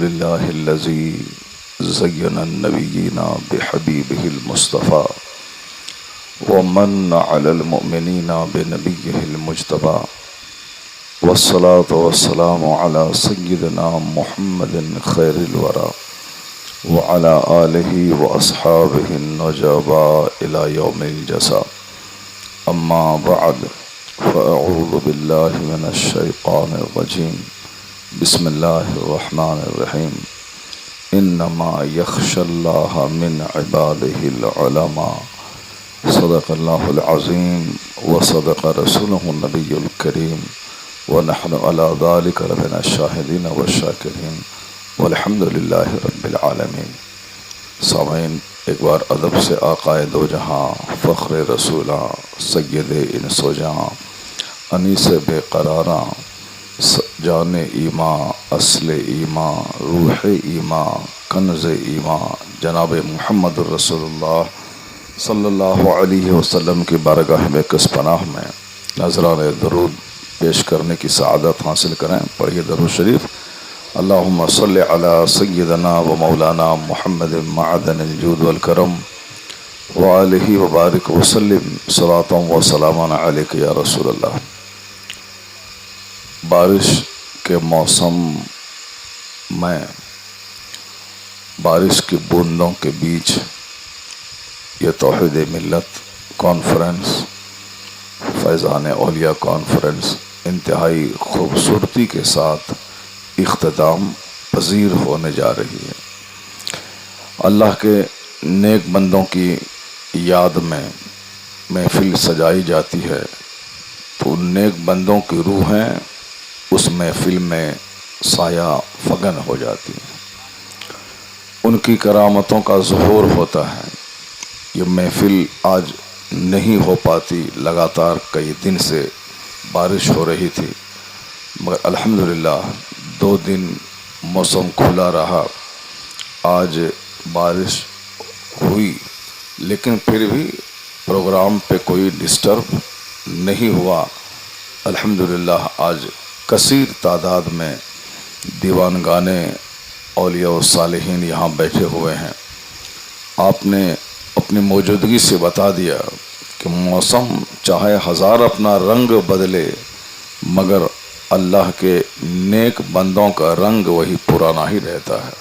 لله الذي زين النبيين بحبيبه المصطفى ومن على المؤمنين بنبيه المجتبى والصلاة والسلام على سيدنا محمد خير الورى وعلى آله وأصحابه النجباء إلى يوم الجزاء. أما بعد فأعوذ بالله من الشيطان الرجيم. بسم الله الرحمن الرحيم. إنما يخشى الله من عباده العلماء. صدق الله العظيم وصدق رسوله النبي الكريم ونحن على ذلك لمن الشاهدين والشاكرين والحمد للہ رب العالمین. سامعین، ایک بار ادب سے آقائے دو جہاں فخر رسولاں سید انس و جہاں انیس بے قراراں جان ایمان اصل ایمان روح ایمان کنز ایمان جناب محمد الرسول اللہ صلی اللہ علیہ وسلم کی بارگاہ میں کس پناہ میں نذران درود پیش کرنے کی سعادت حاصل کریں. پڑھیے درود شریف. اللہم صلی علی سیدنا و مولانا محمد معدن الجود والکرم وآلہ وبارک وسلم صلاۃ و سلاما علیک یا رسول اللہ. بارش کے موسم میں بارش کی بوندوں کے بیچ یہ توحید ملت کانفرنس، فیضان اولیاء کانفرنس انتہائی خوبصورتی کے ساتھ اختتام پذیر ہونے جا رہی ہے. اللہ کے نیک بندوں کی یاد میں محفل سجائی جاتی ہے تو ان نیک بندوں کی روحیں اس محفل میں سایہ فگن ہو جاتی ہیں، ان کی کرامتوں کا ظہور ہوتا ہے. یہ محفل آج نہیں ہو پاتی، لگاتار کئی دن سے بارش ہو رہی تھی، مگر الحمدللہ 2 دن موسم کھلا رہا. آج بارش ہوئی لیکن پھر بھی پروگرام پہ کوئی ڈسٹرب نہیں ہوا. الحمدللہ آج کثیر تعداد میں دیوان گانے اولیاء و صالحین یہاں بیٹھے ہوئے ہیں. آپ نے اپنی موجودگی سے بتا دیا کہ موسم چاہے ہزار اپنا رنگ بدلے مگر اللہ کے نیک بندوں کا رنگ وہی پرانا ہی رہتا ہے.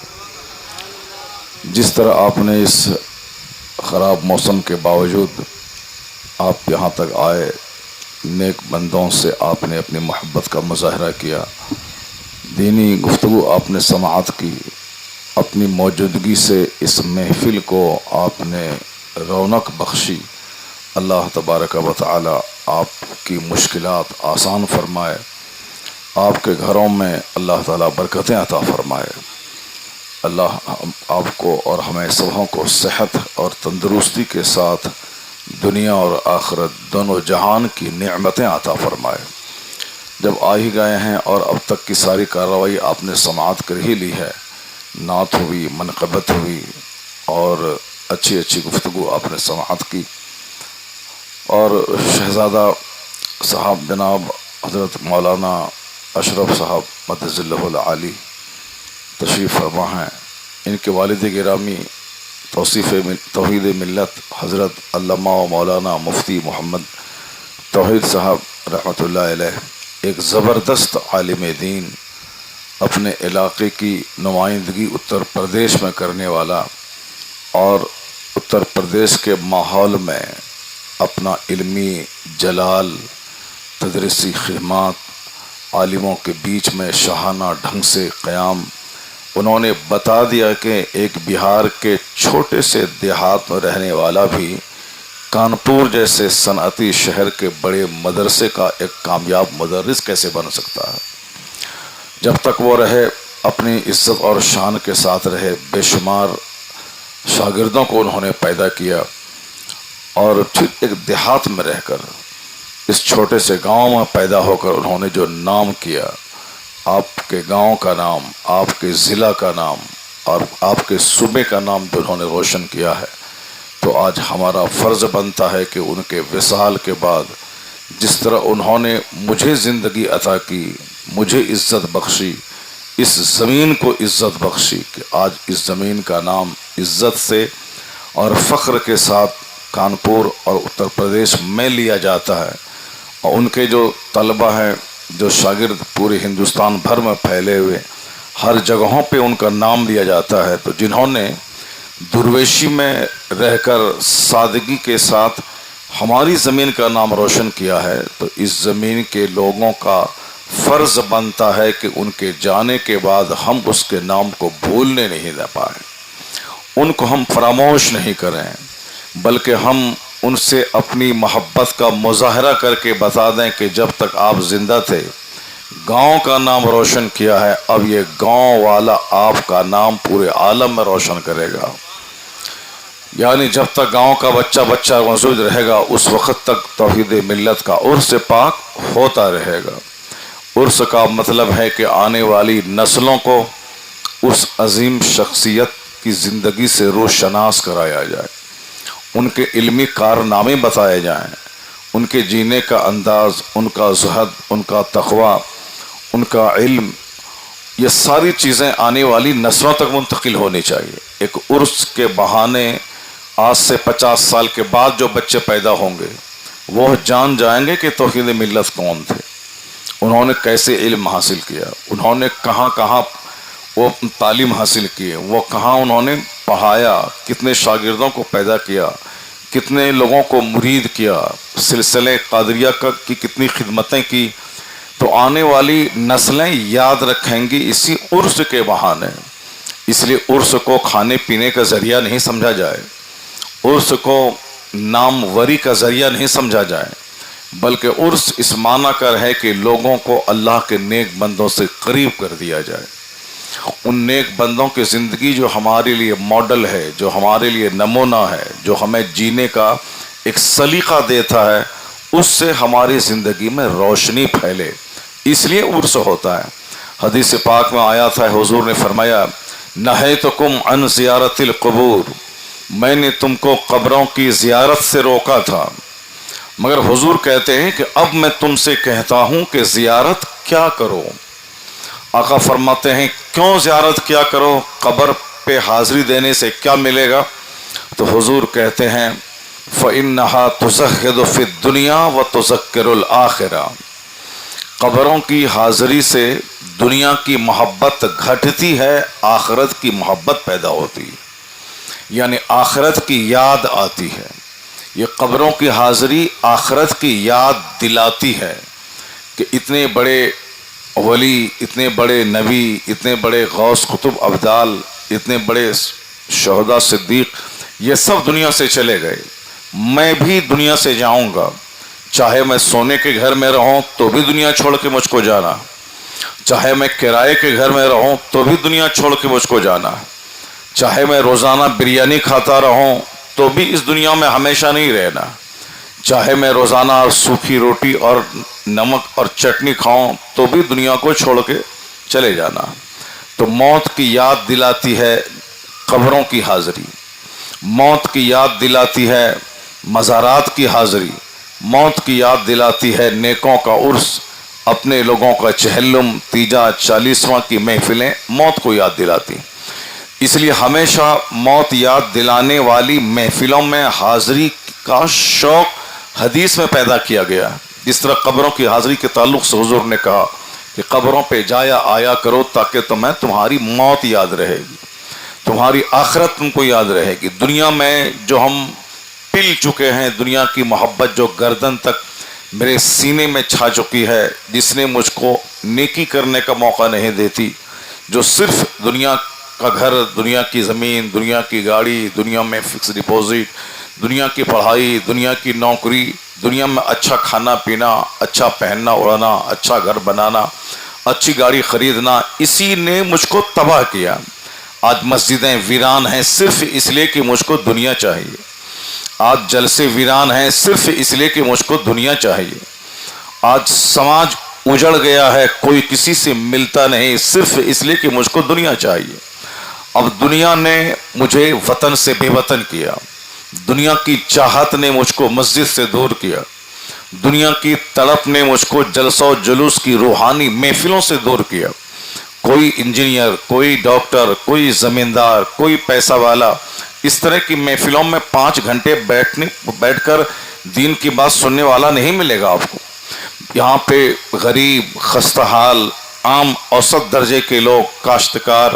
جس طرح آپ نے اس خراب موسم کے باوجود آپ یہاں تک آئے، نیک بندوں سے آپ نے اپنی محبت کا مظاہرہ کیا، دینی گفتگو آپ نے سماعت کی، اپنی موجودگی سے اس محفل کو آپ نے رونق بخشی. اللہ تبارک و تعالی آپ کی مشکلات آسان فرمائے، آپ کے گھروں میں اللہ تعالیٰ برکتیں عطا فرمائے. اللہ آپ کو اور ہمیں سبوں کو صحت اور تندرستی کے ساتھ دنیا اور آخرت دونوں جہان کی نعمتیں عطا فرمائے. جب آ ہی گئے ہیں اور اب تک کی ساری کارروائی آپ نے سماعت کر ہی لی ہے، نعت ہوئی، منقبت ہوئی اور اچھی اچھی گفتگو آپ نے سماعت کی، اور شہزادہ صاحب جناب حضرت مولانا اشرف صاحب مدظ اللہ العالی تشریف فرما ہیں. ان کے والد گرامی توحید ملت حضرت علامہ و مولانا مفتی محمد توحید صاحب رحمۃ اللہ علیہ ایک زبردست عالم دین، اپنے علاقے کی نمائندگی اتر پردیش میں کرنے والا اور اتر پردیش کے ماحول میں اپنا علمی جلال، تدریسی خدمات، عالموں کے بیچ میں شاہانہ ڈھنگ سے قیام. انہوں نے بتا دیا کہ ایک بہار کے چھوٹے سے دیہات میں رہنے والا بھی کانپور جیسے صنعتی شہر کے بڑے مدرسے کا ایک کامیاب مدرس کیسے بن سکتا ہے. جب تک وہ رہے اپنی عزت اور شان کے ساتھ رہے، بے شمار شاگردوں کو انہوں نے پیدا کیا، اور پھر ایک دیہات میں رہ کر اس چھوٹے سے گاؤں میں پیدا ہو کر انہوں نے جو نام کیا، آپ کے گاؤں کا نام، آپ کے ضلع کا نام اور آپ کے صوبے کا نام جو انہوں نے روشن کیا ہے، تو آج ہمارا فرض بنتا ہے کہ ان کے وصال کے بعد جس طرح انہوں نے مجھے زندگی عطا کی، مجھے عزت بخشی، اس زمین کو عزت بخشی کہ آج اس زمین کا نام عزت سے اور فخر کے ساتھ کانپور اور اتر پردیش میں لیا جاتا ہے، اور ان کے جو طلبہ ہیں، جو شاگرد پورے ہندوستان بھر میں پھیلے ہوئے، ہر جگہوں پہ ان کا نام لیا جاتا ہے۔ تو جنہوں نے درویشی میں رہ کر سادگی کے ساتھ ہماری زمین کا نام روشن کیا ہے، تو اس زمین کے لوگوں کا فرض بنتا ہے کہ ان کے جانے کے بعد ہم اس کے نام کو بھولنے نہیں دے پائیں، ان کو ہم فراموش نہیں کریں، بلکہ ہم ان سے اپنی محبت کا مظاہرہ کر کے بتا دیں کہ جب تک آپ زندہ تھے گاؤں کا نام روشن کیا ہے، اب یہ گاؤں والا آپ کا نام پورے عالم میں روشن کرے گا۔ یعنی جب تک گاؤں کا بچہ موجود رہے گا اس وقت تک توحید ملت کا عرس پاک ہوتا رہے گا۔ عرس کا مطلب ہے کہ آنے والی نسلوں کو اس عظیم شخصیت کی زندگی سے روشناس کرایا جائے، ان کے علمی کارنامے بتائے جائیں، ان کے جینے کا انداز، ان کا زہد، ان کا تقوی، ان کا علم، یہ ساری چیزیں آنے والی نسلوں تک منتقل ہونی چاہیے۔ ایک عرس کے بہانے آج سے 50 سال کے بعد جو بچے پیدا ہوں گے وہ جان جائیں گے کہ توحید ملت کون تھے، انہوں نے کیسے علم حاصل کیا، انہوں نے کہاں کہاں وہ تعلیم حاصل کی، وہ کہاں انہوں نے پڑھایا، کتنے شاگردوں کو پیدا کیا، کتنے لوگوں کو مرید کیا، سلسلے قادریہ کی کتنی خدمتیں کی۔ تو آنے والی نسلیں یاد رکھیں گی اسی عرس کے بہانے۔ اس لیے عرس کو کھانے پینے کا ذریعہ نہیں سمجھا جائے، عرس کو ناموری کا ذریعہ نہیں سمجھا جائے، بلکہ عرس اس معنی کر ہے کہ لوگوں کو اللہ کے نیک بندوں سے قریب کر دیا جائے، ان نیک بندوں کی زندگی جو ہمارے لیے ماڈل ہے، جو ہمارے لیے نمونہ ہے، جو ہمیں جینے کا ایک سلیقہ دیتا ہے، اس سے ہماری زندگی میں روشنی پھیلے، اس لیے عرس ہوتا ہے۔ حدیث پاک میں آیا تھا، حضور نے فرمایا نہیتکم عن زیارت القبور، میں نے تم کو قبروں کی زیارت سے روکا تھا، مگر حضور کہتے ہیں کہ اب میں تم سے کہتا ہوں کہ زیارت کیا کرو۔ آقا فرماتے ہیں کیوں زیارت کیا کرو، قبر پہ حاضری دینے سے کیا ملے گا؟ تو حضور کہتے ہیں فَإِنَّهَا تُزَهِّدُ فِي الدُّنْيَا وَتُذَكِّرُ الْآخِرَةَ، قبروں کی حاضری سے دنیا کی محبت گھٹتی ہے، آخرت کی محبت پیدا ہوتی ہے، یعنی آخرت کی یاد آتی ہے۔ یہ قبروں کی حاضری آخرت کی یاد دلاتی ہے کہ اتنے بڑے ولی، اتنے بڑے نبی، اتنے بڑے غوث قطب ابدال، اتنے بڑے شہداء صدیق، یہ سب دنیا سے چلے گئے، میں بھی دنیا سے جاؤں گا، چاہے میں سونے کے گھر میں رہوں تو بھی دنیا چھوڑ کے مجھ کو جانا، چاہے میں کرائے کے گھر میں رہوں تو بھی دنیا چھوڑ کے مجھ کو جانا، چاہے میں روزانہ بریانی کھاتا رہوں تو بھی اس دنیا میں ہمیشہ نہیں رہنا، چاہے میں روزانہ سوکھی روٹی اور نمک اور چٹنی کھاؤں تو بھی دنیا کو چھوڑ کے چلے جانا۔ تو موت کی یاد دلاتی ہے قبروں کی حاضری، موت کی یاد دلاتی ہے مزارات کی حاضری، موت کی یاد دلاتی ہے نیکوں کا عرس، اپنے لوگوں کا چہلم، تیجا، 40واں کی محفلیں موت کو یاد دلاتی۔ اس لیے ہمیشہ موت یاد دلانے والی محفلوں میں حاضری کا شوق حدیث میں پیدا کیا گیا، جس طرح قبروں کی حاضری کے تعلق سے حضور نے کہا کہ قبروں پہ جایا آیا کرو تاکہ تمہاری موت یاد رہے گی، تمہاری آخرت تم کو یاد رہے گی۔ دنیا میں جو ہم پل چکے ہیں، دنیا کی محبت جو گردن تک میرے سینے میں چھا چکی ہے، جس نے مجھ کو نیکی کرنے کا موقع نہیں دیتی، جو صرف دنیا کا گھر، دنیا کی زمین، دنیا کی گاڑی، دنیا میں فکس ڈپوزٹ، دنیا کی پڑھائی، دنیا کی نوکری، دنیا میں اچھا کھانا پینا، اچھا پہننا اڑانا، اچھا گھر بنانا، اچھی گاڑی خریدنا، اسی نے مجھ کو تباہ کیا۔ آج مسجدیں ویران ہیں صرف اس لیے کہ مجھ کو دنیا چاہیے، آج جلسے ویران ہیں صرف اس لیے کہ مجھ کو دنیا چاہیے، آج سماج اجڑ گیا ہے، کوئی کسی سے ملتا نہیں صرف اس لیے کہ مجھ کو دنیا چاہیے۔ اب دنیا نے مجھے وطن سے بے وطن کیا، دنیا کی چاہت نے مجھ کو مسجد سے دور کیا، دنیا کی تڑپ نے مجھ کو جلسہ و جلوس کی روحانی محفلوں سے دور کیا۔ کوئی انجینئر، کوئی ڈاکٹر، کوئی زمیندار، کوئی پیسہ والا اس طرح کی محفلوں میں 5 گھنٹے بیٹھ کر دین کی بات سننے والا نہیں ملے گا آپ کو۔ یہاں پہ غریب، خستہ حال، عام اوسط درجے کے لوگ، کاشتکار،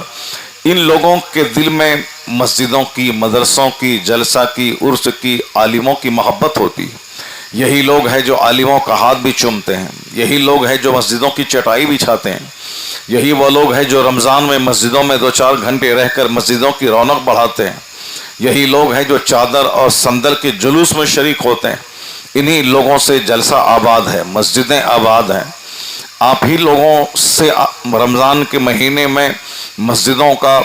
ان لوگوں کے دل میں مسجدوں کی، مدرسوں کی، جلسہ کی، عرس کی، عالموں کی محبت ہوتی ہے۔ یہی لوگ ہیں جو عالموں کا ہاتھ بھی چومتے ہیں، یہی لوگ ہیں جو مسجدوں کی چٹائی بچھاتے ہیں، یہی وہ لوگ ہیں جو رمضان میں مسجدوں میں 2-4 گھنٹے رہ کر مسجدوں کی رونق بڑھاتے ہیں، یہی لوگ ہیں جو چادر اور صندل کے جلوس میں شریک ہوتے ہیں۔ انہی لوگوں سے جلسہ آباد ہے، مسجدیں آباد ہیں۔ آپ ہی لوگوں سے رمضان کے مہینے میں مسجدوں کا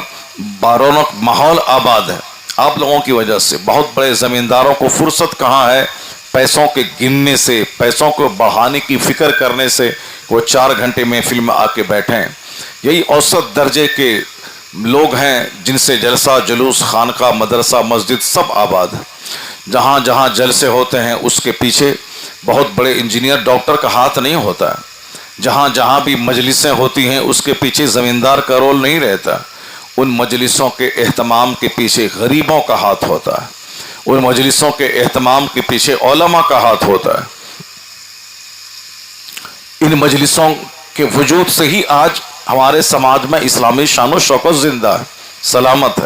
بارونق ماحول آباد ہے۔ آپ لوگوں کی وجہ سے بہت بڑے زمینداروں کو فرصت کہاں ہے پیسوں کے گننے سے، پیسوں کو بڑھانے کی فکر کرنے سے، وہ 4 گھنٹے محفل میں آ کے بیٹھیں۔ یہی اوسط درجے کے لوگ ہیں جن سے جلسہ، جلوس، خانقاہ، مدرسہ، مسجد سب آباد ہے۔ جہاں جہاں جلسے ہوتے ہیں اس کے پیچھے بہت بڑے انجینئر، ڈاکٹر کا ہاتھ نہیں ہوتا ہے۔ جہاں جہاں بھی مجلسیں ہوتی ہیں اس کے پیچھے زمیندار کا رول نہیں رہتا۔ ان مجلسوں کے اہتمام کے پیچھے غریبوں کا ہاتھ ہوتا ہے، ان مجلسوں کے اہتمام کے پیچھے علماء کا ہاتھ ہوتا ہے۔ ان مجلسوں کے وجود سے ہی آج ہمارے سماج میں اسلامی شان و شوکت زندہ ہے، سلامت ہے۔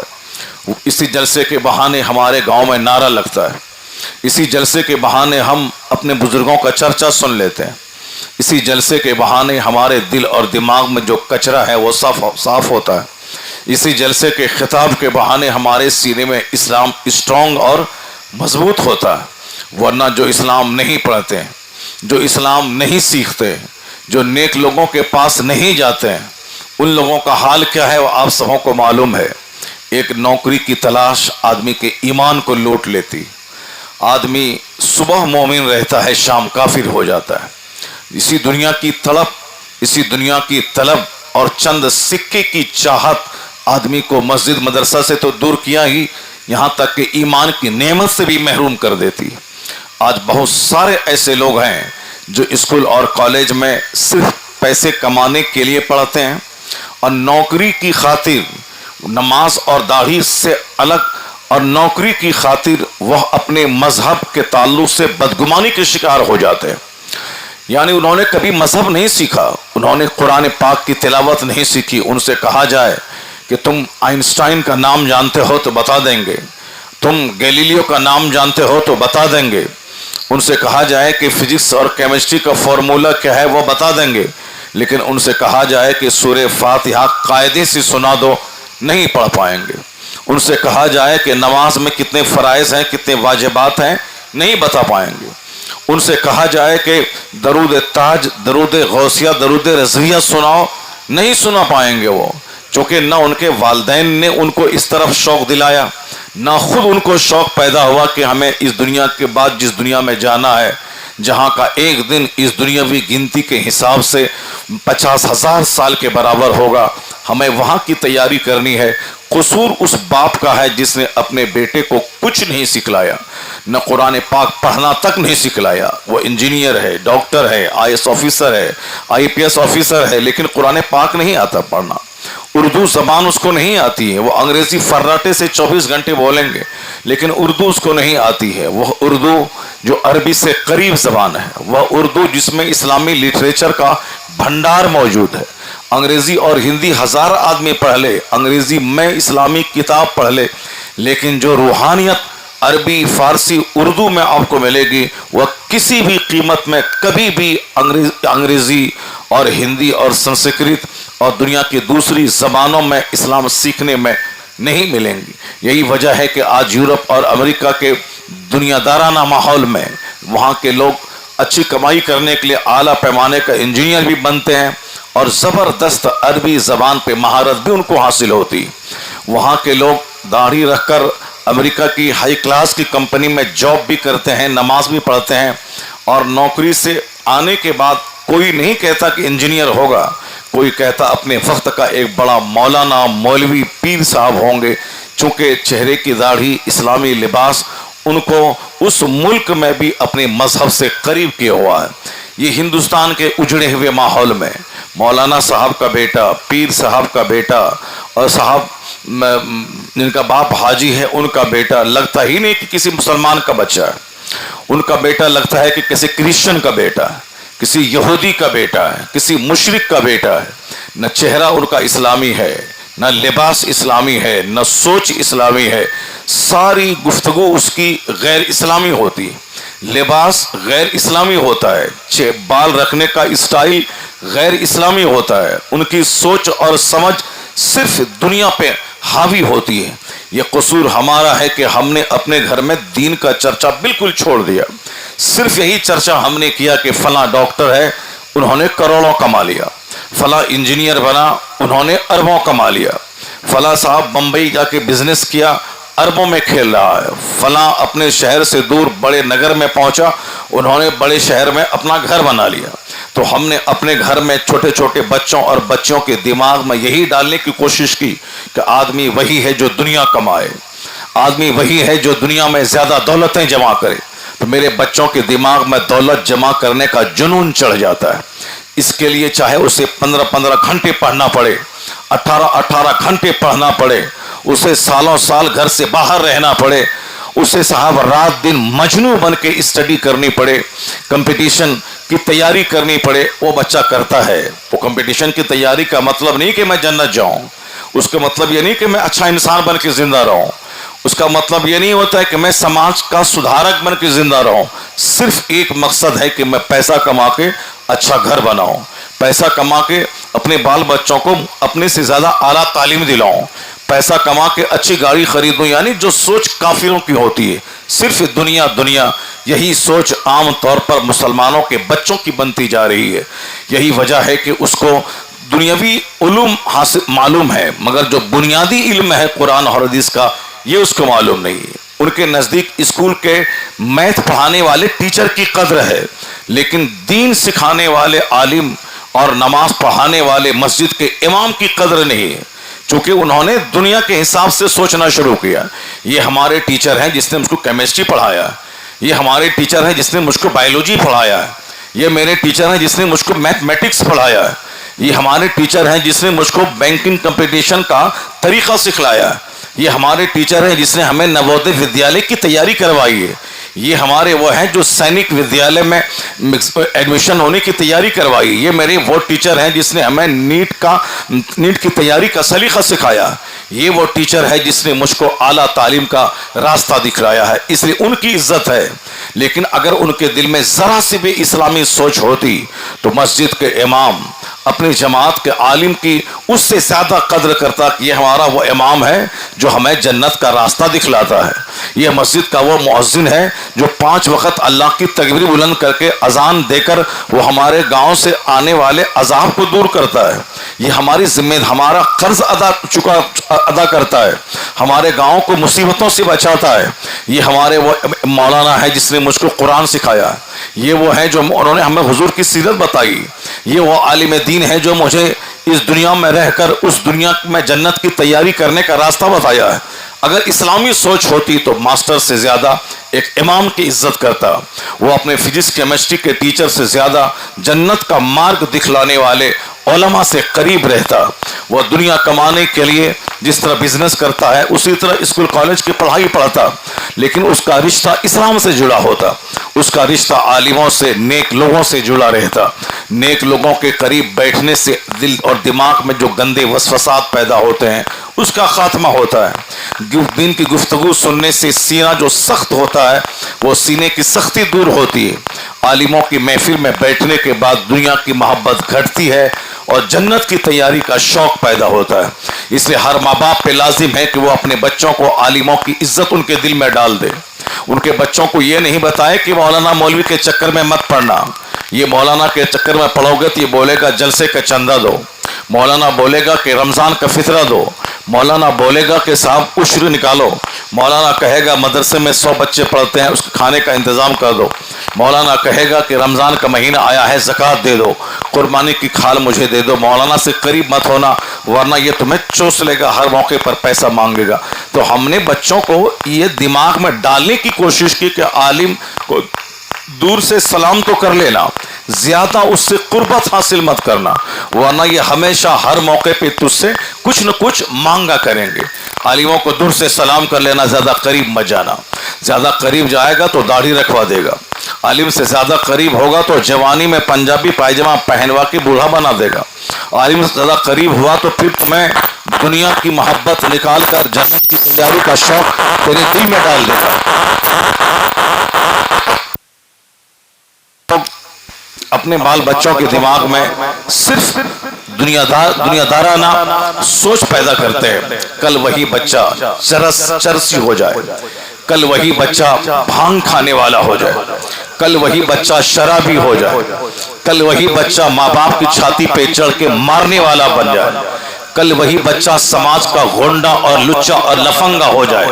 اسی جلسے کے بہانے ہمارے گاؤں میں نعرہ لگتا ہے، اسی جلسے کے بہانے ہم اپنے بزرگوں کا چرچا سن لیتے ہیں، اسی جلسے کے بہانے ہمارے دل اور دماغ میں جو کچرا ہے وہ صاف ہوتا ہے، اسی جلسے کے خطاب کے بہانے ہمارے سینے میں اسلام اسٹرانگ اور مضبوط ہوتا ہے۔ ورنہ جو اسلام نہیں پڑھتے ہیں، جو اسلام نہیں سیکھتے، جو نیک لوگوں کے پاس نہیں جاتے ہیں، ان لوگوں کا حال کیا ہے وہ آپ سبوں کو معلوم ہے۔ ایک نوکری کی تلاش آدمی کے ایمان کو لوٹ لیتی۔ آدمی صبح مومن رہتا ہے، شام کافر ہو جاتا ہے۔ اسی دنیا کی طلب اور چند سکے کی چاہت آدمی کو مسجد مدرسہ سے تو دور کیا ہی، یہاں تک کہ ایمان کی نعمت سے بھی محروم کر دیتی۔ آج بہت سارے ایسے لوگ ہیں جو اسکول اور کالج میں صرف پیسے کمانے کے لیے پڑھتے ہیں اور نوکری کی خاطر، نماز اور داڑھی سے الگ، اور نوکری کی خاطر وہ اپنے مذہب کے تعلق سے بدگمانی کے شکار ہو جاتے ہیں۔ یعنی انہوں نے کبھی مذہب نہیں سیکھا، انہوں نے قرآن پاک کی تلاوت نہیں سیکھی۔ ان سے کہا جائے کہ تم آئنسٹائن کا نام جانتے ہو تو بتا دیں گے، تم گیلیلیو کا نام جانتے ہو تو بتا دیں گے۔ ان سے کہا جائے کہ فزکس اور کیمسٹری کا فارمولہ کیا ہے وہ بتا دیں گے، لیکن ان سے کہا جائے کہ سورہ فاتحہ قاعدے سے سنا دو، نہیں پڑھ پائیں گے۔ ان سے کہا جائے کہ نماز میں کتنے فرائض ہیں، کتنے واجبات ہیں، نہیں بتا پائیں گے۔ ان سے کہا جائے کہ درود تاج، درود غوثیہ، درود رضویہ سناؤ، نہیں سنا پائیں گے وہ، چونکہ نہ ان کے والدین نے ان کو اس طرف شوق دلایا، نہ خود ان کو شوق پیدا ہوا کہ ہمیں اس دنیا کے بعد جس دنیا میں جانا ہے، جہاں کا ایک دن اس دنیاوی گنتی کے حساب سے 50,000 سال کے برابر ہوگا، ہمیں وہاں کی تیاری کرنی ہے۔ قصور اس باپ کا ہے جس نے اپنے بیٹے کو کچھ نہیں سکھلایا، نہ قرآن پاک پڑھنا تک نہیں سکھلایا۔ وہ انجینئر ہے، ڈاکٹر ہے، IAS آفیسر ہے، IPS آفیسر ہے، لیکن قرآن پاک نہیں آتا پڑھنا، اردو زبان اس کو نہیں آتی ہے۔ وہ انگریزی فراٹے سے 24 گھنٹے بولیں گے، لیکن اردو اس کو نہیں آتی ہے۔ وہ اردو جو عربی سے قریب زبان ہے، وہ اردو جس میں اسلامی لٹریچر کا بھنڈار موجود ہے۔ انگریزی اور ہندی 1000 آدمی پڑھ لے، انگریزی میں اسلامی کتاب پڑھ لے، لیکن جو روحانیت عربی، فارسی، اردو میں آپ کو ملے گی وہ کسی بھی قیمت میں کبھی بھی انگریزی اور ہندی اور سنسکرت اور دنیا کی دوسری زبانوں میں اسلام سیکھنے میں نہیں ملیں گی۔ یہی وجہ ہے کہ آج یورپ اور امریکہ کے دنیا دارانہ ماحول میں وہاں کے لوگ اچھی کمائی کرنے کے لیے اعلیٰ پیمانے کا انجینئر بھی بنتے ہیں اور زبردست عربی زبان پہ مہارت بھی ان کو حاصل ہوتی۔ وہاں کے لوگ داڑھی رکھ کر امریکہ کی ہائی کلاس کی کمپنی میں جاب بھی کرتے ہیں، نماز بھی پڑھتے ہیں، اور نوکری سے آنے کے بعد کوئی نہیں کہتا کہ انجینئر ہوگا، کوئی کہتا اپنے وقت کا ایک بڑا مولانا، مولوی، پیر صاحب ہوں گے، چونکہ چہرے کی داڑھی، اسلامی لباس ان کو اس ملک میں بھی اپنے مذہب سے قریب کیا ہوا ہے۔ یہ ہندوستان کے اجڑے ہوئے ماحول میں مولانا صاحب کا بیٹا، پیر صاحب کا بیٹا، اور صاحب جن کا باپ حاجی ہے ان کا بیٹا لگتا ہی نہیں کہ کسی مسلمان کا بچہ ہے، ان کا بیٹا لگتا ہے کہ کسی کرسچن کا بیٹا ہے، کسی یہودی کا بیٹا ہے، کسی مشرک کا بیٹا ہے۔ نہ چہرہ ان کا اسلامی ہے، نہ لباس اسلامی ہے، نہ سوچ اسلامی ہے، ساری گفتگو اس کی غیر اسلامی ہوتی ہے، لباس غیر اسلامی ہوتا ہے، بال رکھنے کا اسٹائل غیر اسلامی ہوتا ہے، ان کی سوچ اور سمجھ صرف دنیا پہ حاوی ہوتی ہے۔ یہ قصور ہمارا ہے کہ ہم نے اپنے گھر میں دین کا چرچا بالکل چھوڑ دیا، صرف یہی چرچا ہم نے کیا کہ فلاں ڈاکٹر ہے، انہوں نے کروڑوں کما لیا، فلاں انجینئر بنا، انہوں نے اربوں کما لیا، فلاں صاحب بمبئی جا کے بزنس کیا، اربوں میں کھیل رہا ہے، فلاں اپنے شہر سے دور بڑے نگر میں پہنچا، انہوں نے بڑے شہر میں اپنا گھر بنا لیا۔ تو ہم نے اپنے گھر میں چھوٹے چھوٹے بچوں اور بچیوں کے دماغ میں یہی ڈالنے کی کوشش کی کہ آدمی وہی ہے جو دنیا کمائے، آدمی وہی ہے جو دنیا میں زیادہ دولتیں جمع کرے۔ تو میرے بچوں کے دماغ میں دولت جمع کرنے کا جنون چڑھ جاتا ہے، اس کے لیے چاہے اسے 15 گھنٹے پڑھنا پڑے، 18 گھنٹے پڑھنا پڑے، اسے سالوں سال گھر سے باہر رہنا پڑے، اسے صاحب رات دن مجنوں بن کے اسٹڈی کرنی پڑے، کمپٹیشن کی تیاری کرنی پڑے، وہ بچہ کرتا ہے۔ وہ کمپٹیشن کی تیاری کا مطلب نہیں کہ میں جنت جاؤں، اس کا مطلب یہ نہیں کہ میں اچھا انسان بن کے زندہ رہوں، اس کا مطلب یہ نہیں ہوتا ہے کہ میں سماج کا سدھارک بن کے زندہ رہوں، صرف ایک مقصد ہے کہ میں پیسہ کما کے اچھا گھر بناؤں، پیسہ کما کے اپنے بال بچوں کو اپنے سے زیادہ اعلیٰ تعلیم دلاؤں، پیسہ کما کے اچھی گاڑی خریدوں، یعنی جو سوچ کافروں کی ہوتی ہے، صرف دنیا دنیا، یہی سوچ عام طور پر مسلمانوں کے بچوں کی بنتی جا رہی ہے۔ یہی وجہ ہے کہ اس کو دنیاوی علوم حاصل معلوم ہے، مگر جو بنیادی علم ہے قرآن اور حدیث کا، یہ اس کو معلوم نہیں ہے۔ ان کے نزدیک اسکول کے میتھ پڑھانے والے ٹیچر کی قدر ہے، لیکن دین سکھانے والے عالم اور نماز پڑھانے والے مسجد کے امام کی قدر نہیں ہے، چونکہ انہوں نے دنیا کے حساب سے سوچنا شروع کیا۔ یہ ہمارے ٹیچر ہیں جس نے مجھ کو کیمسٹری پڑھایا، یہ ہمارے ٹیچر ہیں جس نے مجھ کو بایولوجی پڑھایا ہے، یہ میرے ٹیچر ہیں جس نے مجھ کو میتھمیٹکس پڑھایا ہے، یہ ہمارے ٹیچر ہیں جس نے مجھ کو بینکنگ کمپٹیشن کا طریقہ سکھلایا ہے، یہ ہمارے ٹیچر ہیں جس نے ہمیں نوودے ودیالے کی تیاری کروائی ہے، یہ ہمارے وہ ہیں جو سینک ودیالے میں ایڈمیشن ہونے کی تیاری کروائی، یہ میرے وہ ٹیچر ہیں جس نے ہمیں نیٹ کی تیاری کا سلیقہ سکھایا، یہ وہ ٹیچر ہے جس نے مجھ کو اعلیٰ تعلیم کا راستہ دکھلایا ہے، اس لیے ان کی عزت ہے۔ لیکن اگر ان کے دل میں ذرا سی بھی اسلامی سوچ ہوتی تو مسجد کے امام اپنی جماعت کے عالم کی اس سے زیادہ قدر کرتا کہ یہ ہمارا وہ امام ہے جو ہمیں جنت کا راستہ دکھلاتا ہے، یہ مسجد کا وہ مؤذن ہے جو 5 وقت اللہ کی تکبیر بلند کر کے اذان دے کر وہ ہمارے گاؤں سے آنے والے عذاب کو دور کرتا ہے، یہ ہماری ہمارا قرض ادا کرتا ہے، ہمارے گاؤں کو مصیبتوں سے بچاتا ہے، یہ ہمارے وہ مولانا ہے جس نے مجھ کو قرآن سکھایا، یہ وہ ہے جو انہوں نے ہمیں حضور کی سیرت بتائی، یہ وہ عالم دین ہے جو مجھے اس دنیا میں رہ کر اس دنیا میں جنت کی تیاری کرنے کا راستہ بتایا ہے۔ اگر اسلامی سوچ ہوتی تو ماسٹر سے زیادہ ایک امام کی عزت کرتا، وہ اپنے فزکس کیمسٹری کے ٹیچر سے زیادہ جنت کا مارگ دکھلانے والے علماء سے قریب رہتا، وہ دنیا کمانے کے لیے جس طرح بزنس کرتا ہے اسی طرح اسکول کالج کی پڑھائی پڑھتا، لیکن اس کا رشتہ اسلام سے جڑا ہوتا، اس کا رشتہ عالموں سے، نیک لوگوں سے جڑا رہتا، نیک لوگوں کے قریب بیٹھنے سے دل اور دماغ میں جو گندے وسوسات پیدا ہوتے ہیں اس کا خاتمہ ہوتا ہے، دین کی گفتگو سننے سے سینہ جو سخت ہوتا ہے وہ سینے کی سختی دور ہوتی ہے، عالموں کی محفل میں بیٹھنے کے بعد دنیا کی محبت گھٹتی ہے اور جنت کی تیاری کا شوق پیدا ہوتا ہے۔ اس لیے ہر ماں باپ پہ لازم ہے کہ وہ اپنے بچوں کو عالموں کی عزت ان کے دل میں ڈال دے، ان کے بچوں کو یہ نہیں بتائے کہ مولانا مولوی کے چکر میں مت پڑھنا، یہ مولانا کے چکر میں پڑھو گے تو یہ بولے گا جلسے کا چندہ دو، مولانا بولے گا کہ رمضان کا فطرہ دو، مولانا بولے گا کہ صاحب عشر نکالو، مولانا کہے گا مدرسے میں 100 بچے پڑھتے ہیں اس کے کھانے کا انتظام کر دو، مولانا کہے گا کہ رمضان کا مہینہ آیا ہے زکوٰۃ دے دو، قربانی کی کھال مجھے دے دو، مولانا سے قریب مت ہونا ورنہ یہ تمہیں چوس لے گا، ہر موقع پر پیسہ مانگے گا۔ تو ہم نے بچوں کو یہ دماغ میں ڈالنے کی کوشش کی کہ عالم کو دور سے سلام تو کر لینا، زیادہ اس سے قربت حاصل مت کرنا، ورنہ یہ ہمیشہ ہر موقع پہ تجھ سے کچھ نہ کچھ مانگا کریں گے۔ عالموں کو دور سے سلام کر لینا، زیادہ قریب مت جانا، زیادہ قریب جائے گا تو داڑھی رکھوا دے گا، عالم سے زیادہ قریب ہوگا تو جوانی میں پنجابی پائجامہ پہنوا کے بوڑھا بنا دے گا، عالم سے زیادہ قریب ہوا تو پھر تمہیں دنیا کی محبت نکال کر جنت کی تیاری کا شوق تیرے دل میں ڈال دے گا۔ اپنے بال بچوں کے دماغ میں صرف دنیا دارانہ سوچ پیدا کرتے ہیں، کل وہی بچہ چرسی ہو جائے، کل وہی بچہ بھانگ کھانے والا ہو جائے، کل وہی بچہ شرابی ہو جائے، کل وہی بچہ ماں باپ کی چھاتی پہ چڑھ کے مارنے والا بن جائے، کل وہی بچہ سماج کا غنڈہ اور لچا اور لفنگا ہو جائے،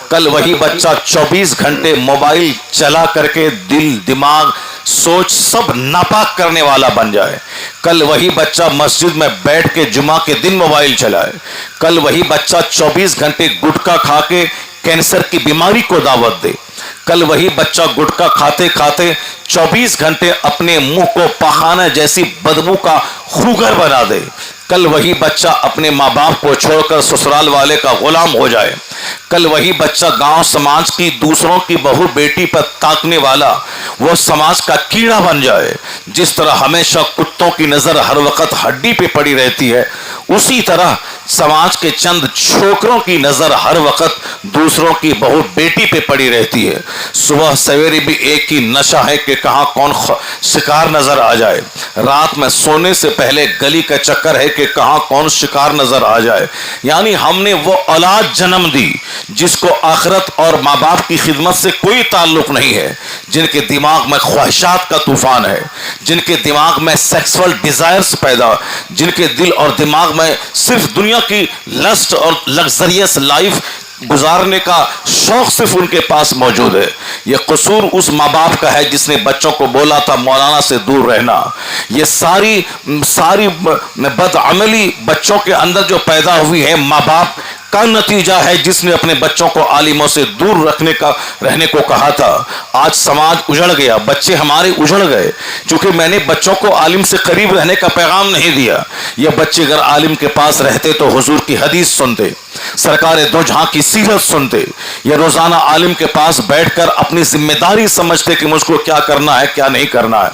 کل وہی بچہ 24 گھنٹے موبائل چلا کر کے دل دماغ سوچ سب ناپاک کرنے والا بن جائے، کل وہی بچہ مسجد میں بیٹھ کے جمعہ کے دن موبائل چلائے، کل وہی بچہ 24 گھنٹے گٹکا کھا کے کینسر کی بیماری کو دعوت دے، کل وہی بچہ گٹکا کھاتے کھاتے 24 گھنٹے اپنے منہ کو پخانے جیسی بدبو کا خوگر بنا دے، کل وہی بچہ اپنے ماں باپ کو چھوڑ کر سسرال والے کا غلام ہو جائے، کل وہی بچہ گاؤں سماج کی دوسروں کی بہو بیٹی پر تاکنے والا وہ سماج کا کیڑا بن جائے۔ جس طرح ہمیشہ کتوں کی نظر ہر وقت ہڈی پہ پڑی رہتی ہے، اسی طرح سماج کے چند چھوکروں کی نظر ہر وقت دوسروں کی بہو بیٹی پہ پڑی رہتی ہے۔ صبح سویرے بھی ایک ہی نشہ ہے کہ کہاں کون شکار نظر آ جائے، رات میں سونے سے پہلے گلی کا چکر ہے کہ کہاں کون شکار نظر آ جائے۔ یعنی ہم نے وہ اولاد جنم دی جس کو آخرت اور ماں باپ کی خدمت سے کوئی تعلق نہیں ہے، جن کے دماغ میں خواہشات کا طوفان ہے، جن کے دماغ میں سیکسول ڈیزائرز پیدا، جن کے دل اور دماغ میں صرف دنیا کی لسٹ اور لگزریس لائف گزارنے کا شوق صرف ان کے پاس موجود ہے۔ یہ قصور اس ماں باپ کا ہے جس نے بچوں کو بولا تھا مولانا سے دور رہنا۔ یہ ساری بدعملی بچوں کے اندر جو پیدا ہوئی ہے ماں باپ کا نتیجہ ہے جس نے اپنے بچوں کو عالموں سے دور رہنے کو کہا تھا۔ آج سماج اجڑ گیا، بچے ہمارے اجڑ گئے، چونکہ میں نے بچوں کو عالم سے قریب رہنے کا پیغام نہیں دیا۔ یہ بچے اگر عالم کے پاس رہتے تو حضور کی حدیث سنتے، سرکار دو جہاں کی سیرت سنتے، یہ روزانہ عالم کے پاس بیٹھ کر اپنی ذمہ داری سمجھتے کہ مجھ کو کیا کرنا ہے کیا نہیں کرنا ہے،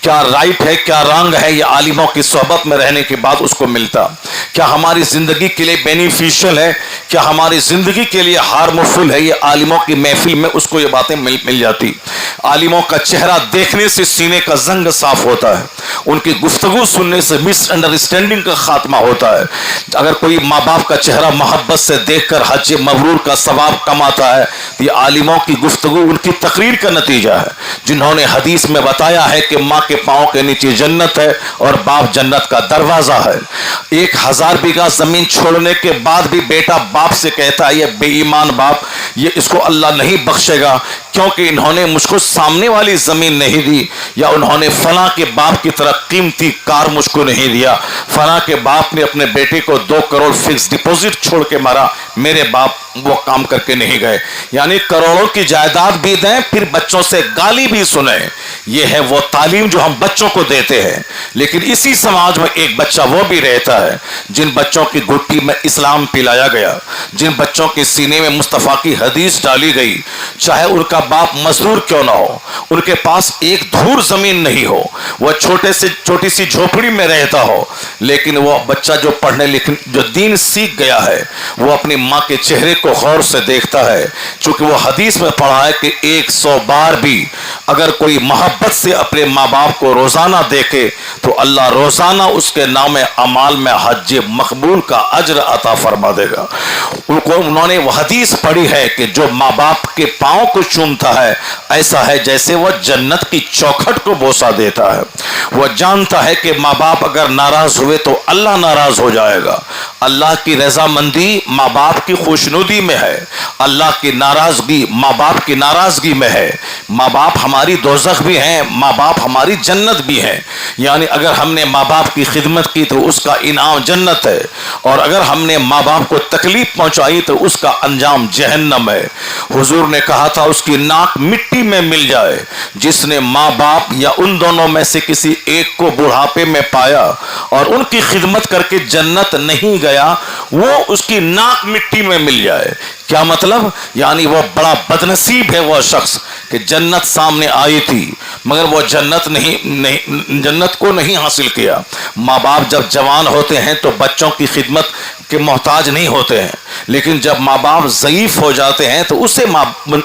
کیا رائٹ ہے کیا رانگ ہے، یہ عالموں کی صحبت میں رہنے کے بعد اس کو ملتا۔ کیا ہماری زندگی کے لیے بینیفیشل ہے، کیا ہماری زندگی کے لیے ہارمفل ہے، یہ عالموں کی محفل میں اس کو یہ باتیں مل جاتی۔ عالموں کا چہرہ دیکھنے سے سینے کا زنگ صاف ہوتا ہے، ان کی گفتگو سننے سے مس انڈرسٹینڈنگ کا خاتمہ ہوتا ہے۔ اگر کوئی ماں باپ کا چہرہ محبت سے دیکھ کر حج مبرور کا ثواب کماتا ہے تو یہ عالموں کی گفتگو ان کی تقریر کا نتیجہ ہے، جنہوں نے حدیث میں بتایا ہے کہ ماں کے پاؤں کے نیچے جنت ہے اور باپ جنت کا دروازہ ہے۔ 1000 بیگھہ زمین چھوڑنے کے بعد بھی بیٹا باپ سے کہتا ہے یہ بے ایمان باپ، یہ اس کو اللہ نہیں بخشے گا کیونکہ انہوں نے مجھ کو سامنے والی زمین نہیں دی، یا انہوں نے فلاں کے باپ کی طرح قیمتی کار مجھ کو نہیں دیا، فلاں کے باپ نے اپنے بیٹے کو 2 کروڑ فکس ڈپوزٹ چھوڑ کے مارا، میرے باپ وہ کام کر کے نہیں گئے۔ یعنی کروڑوں کی جائیداد بھی دیں پھر بچوں سے گالی بھی سنیں، یہ ہے وہ تعلیم جو ہم بچوں کو دیتے ہیں۔ لیکن اسی سماج میں ایک بچہ وہ بھی رہتا ہے جن بچوں کی گھٹی میں اسلام پلایا گیا، جن بچوں کے سینے میں مصطفیٰ کی حدیث ڈالی گئی، چاہے ان کا باپ مزدور کیوں نہ ہو، ان کے پاس ایک دھور زمین نہیں ہو، وہ چھوٹی سی جھوپڑی میں رہتا ہو، لیکن وہ بچہ جو پڑھنے لکھنے جو دین سیکھ گیا ہے وہ اپنی ماں کے چہرے کو غور سے دیکھتا ہے، چونکہ وہ حدیث میں پڑھا ہے کہ 100 بار بھی اگر کوئی محبت سے اپنے ماں باپ کو روزانہ دیکھے تو اللہ روزانہ اس کے نام اعمال میں حج مقبول کا اجر عطا فرما دے گا۔ انہوں نے وہ حدیث پڑھی ہے کہ جو ماں باپ کے پاؤں کو چومتا ہے ایسا ہے جیسے وہ جنت کی چوکھٹ کو بوسہ دیتا ہے۔ وہ جانتا ہے کہ ماں باپ اگر ناراض ہوئے تو اللہ ناراض ہو جائے گا، اللہ کی رضامندی ماں باپ کی خوشنودی میں ہے، اللہ کی ناراضگی ماں باپ کی ناراضگی میں ہے۔ ماں باپ ہماری دوزخ بھی ہیں، ماں باپ ہماری جنت بھی ہیں. یعنی اگر ہم نے ماں باپ کی خدمت کی تو اس کا انعام جنت ہے، اور اگر ہم نے ماں باپ کو تکلیف پہنچائی تو اس کا انجام جہنم ہے. حضور نے کہا تھا اس کی ناک مٹی میں مل جائے، جس نے ماں باپ یا ان دونوں میں سے کسی ایک کو بڑھاپے میں پایا اور ان کی خدمت کر کے جنت نہیں گیا، وہ اس کی ناک مٹی میں مل جائے. کیا مطلب؟ یعنی وہ بڑا بدنصیب ہے وہ شخص کہ جنت سامنے آئی تھی مگر وہ جنت کو نہیں حاصل کیا. ماں باپ جب جوان ہوتے ہیں تو بچوں کی خدمت کے محتاج نہیں ہوتے ہیں، لیکن جب ماں باپ ضعیف ہو جاتے ہیں تو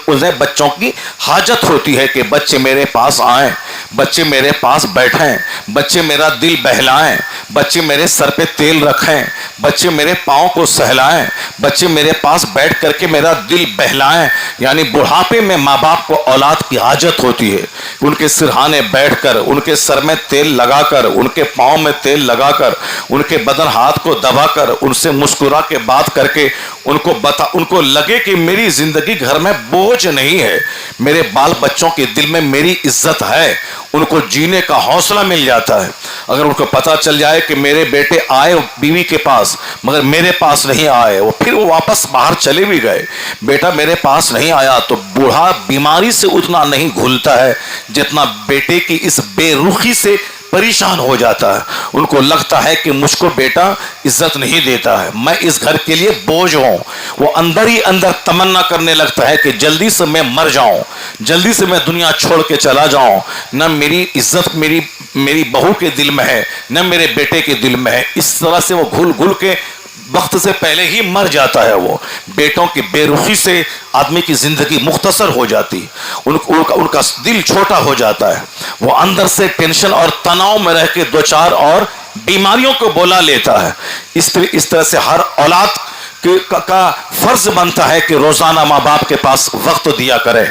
انہیں بچوں کی حاجت ہوتی ہے کہ بچے میرے پاس آئیں، بچے میرے پاس بیٹھیں، بچے میرا دل بہلائیں، بچے میرے سر پہ تیل رکھیں، بچے میرے پاؤں کو سہلائیں، بچے میرے پاس بیٹھ کر کے میرا دل بہلائیں. یعنی بڑھاپے میں ماں باپ کو اولاد کی حاجت ہوتی ہے. ان کے سرہانے بیٹھ کر، ان کے سر میں تیل لگا کر، ان کے پاؤں میں تیل لگا کر، ان کے بدن ہاتھ کو دبا کر، ان سے مسکرا کے بات کر کے ان کو لگے کہ میری زندگی گھر میں بوجھ نہیں ہے، میرے بال بچوں کے دل میں میری عزت ہے. ان کو جینے کا حوصلہ مل جاتا ہے. اگر ان کو پتہ چل جائے کہ میرے بیٹے آئے بیوی کے پاس مگر میرے پاس نہیں آئے، پھر وہ واپس باہر چلے بھی گئے، بیٹا میرے پاس نہیں آیا، تو بوڑھا بیماری سے اتنا نہیں گھلتا ہے جتنا بیٹے کی اس بے رخی سے پریشان ہو جاتا ہے. ان کو لگتا ہے کہ مجھ کو بیٹا عزت نہیں دیتا ہے، میں اس گھر کے لیے بوجھ ہوں. وہ اندر ہی اندر تمنا کرنے لگتا ہے کہ جلدی سے میں مر جاؤں، جلدی سے میں دنیا چھوڑ کے چلا جاؤں. نہ میری عزت میری بہو کے دل میں ہے، نہ میرے بیٹے کے دل میں ہے. اس طرح سے وہ گھل گھل کے وقت سے پہلے ہی مر جاتا ہے. وہ بیٹوں کی بے رخی سے آدمی کی زندگی مختصر ہو جاتی، ان کا دل چھوٹا ہو جاتا ہے. وہ اندر سے ٹینشن اور تناؤ میں رہ کے دو چار اور بیماریوں کو بولا لیتا ہے. اس طرح سے ہر اولاد کا فرض بنتا ہے کہ روزانہ ماں باپ کے پاس وقت دیا کرے.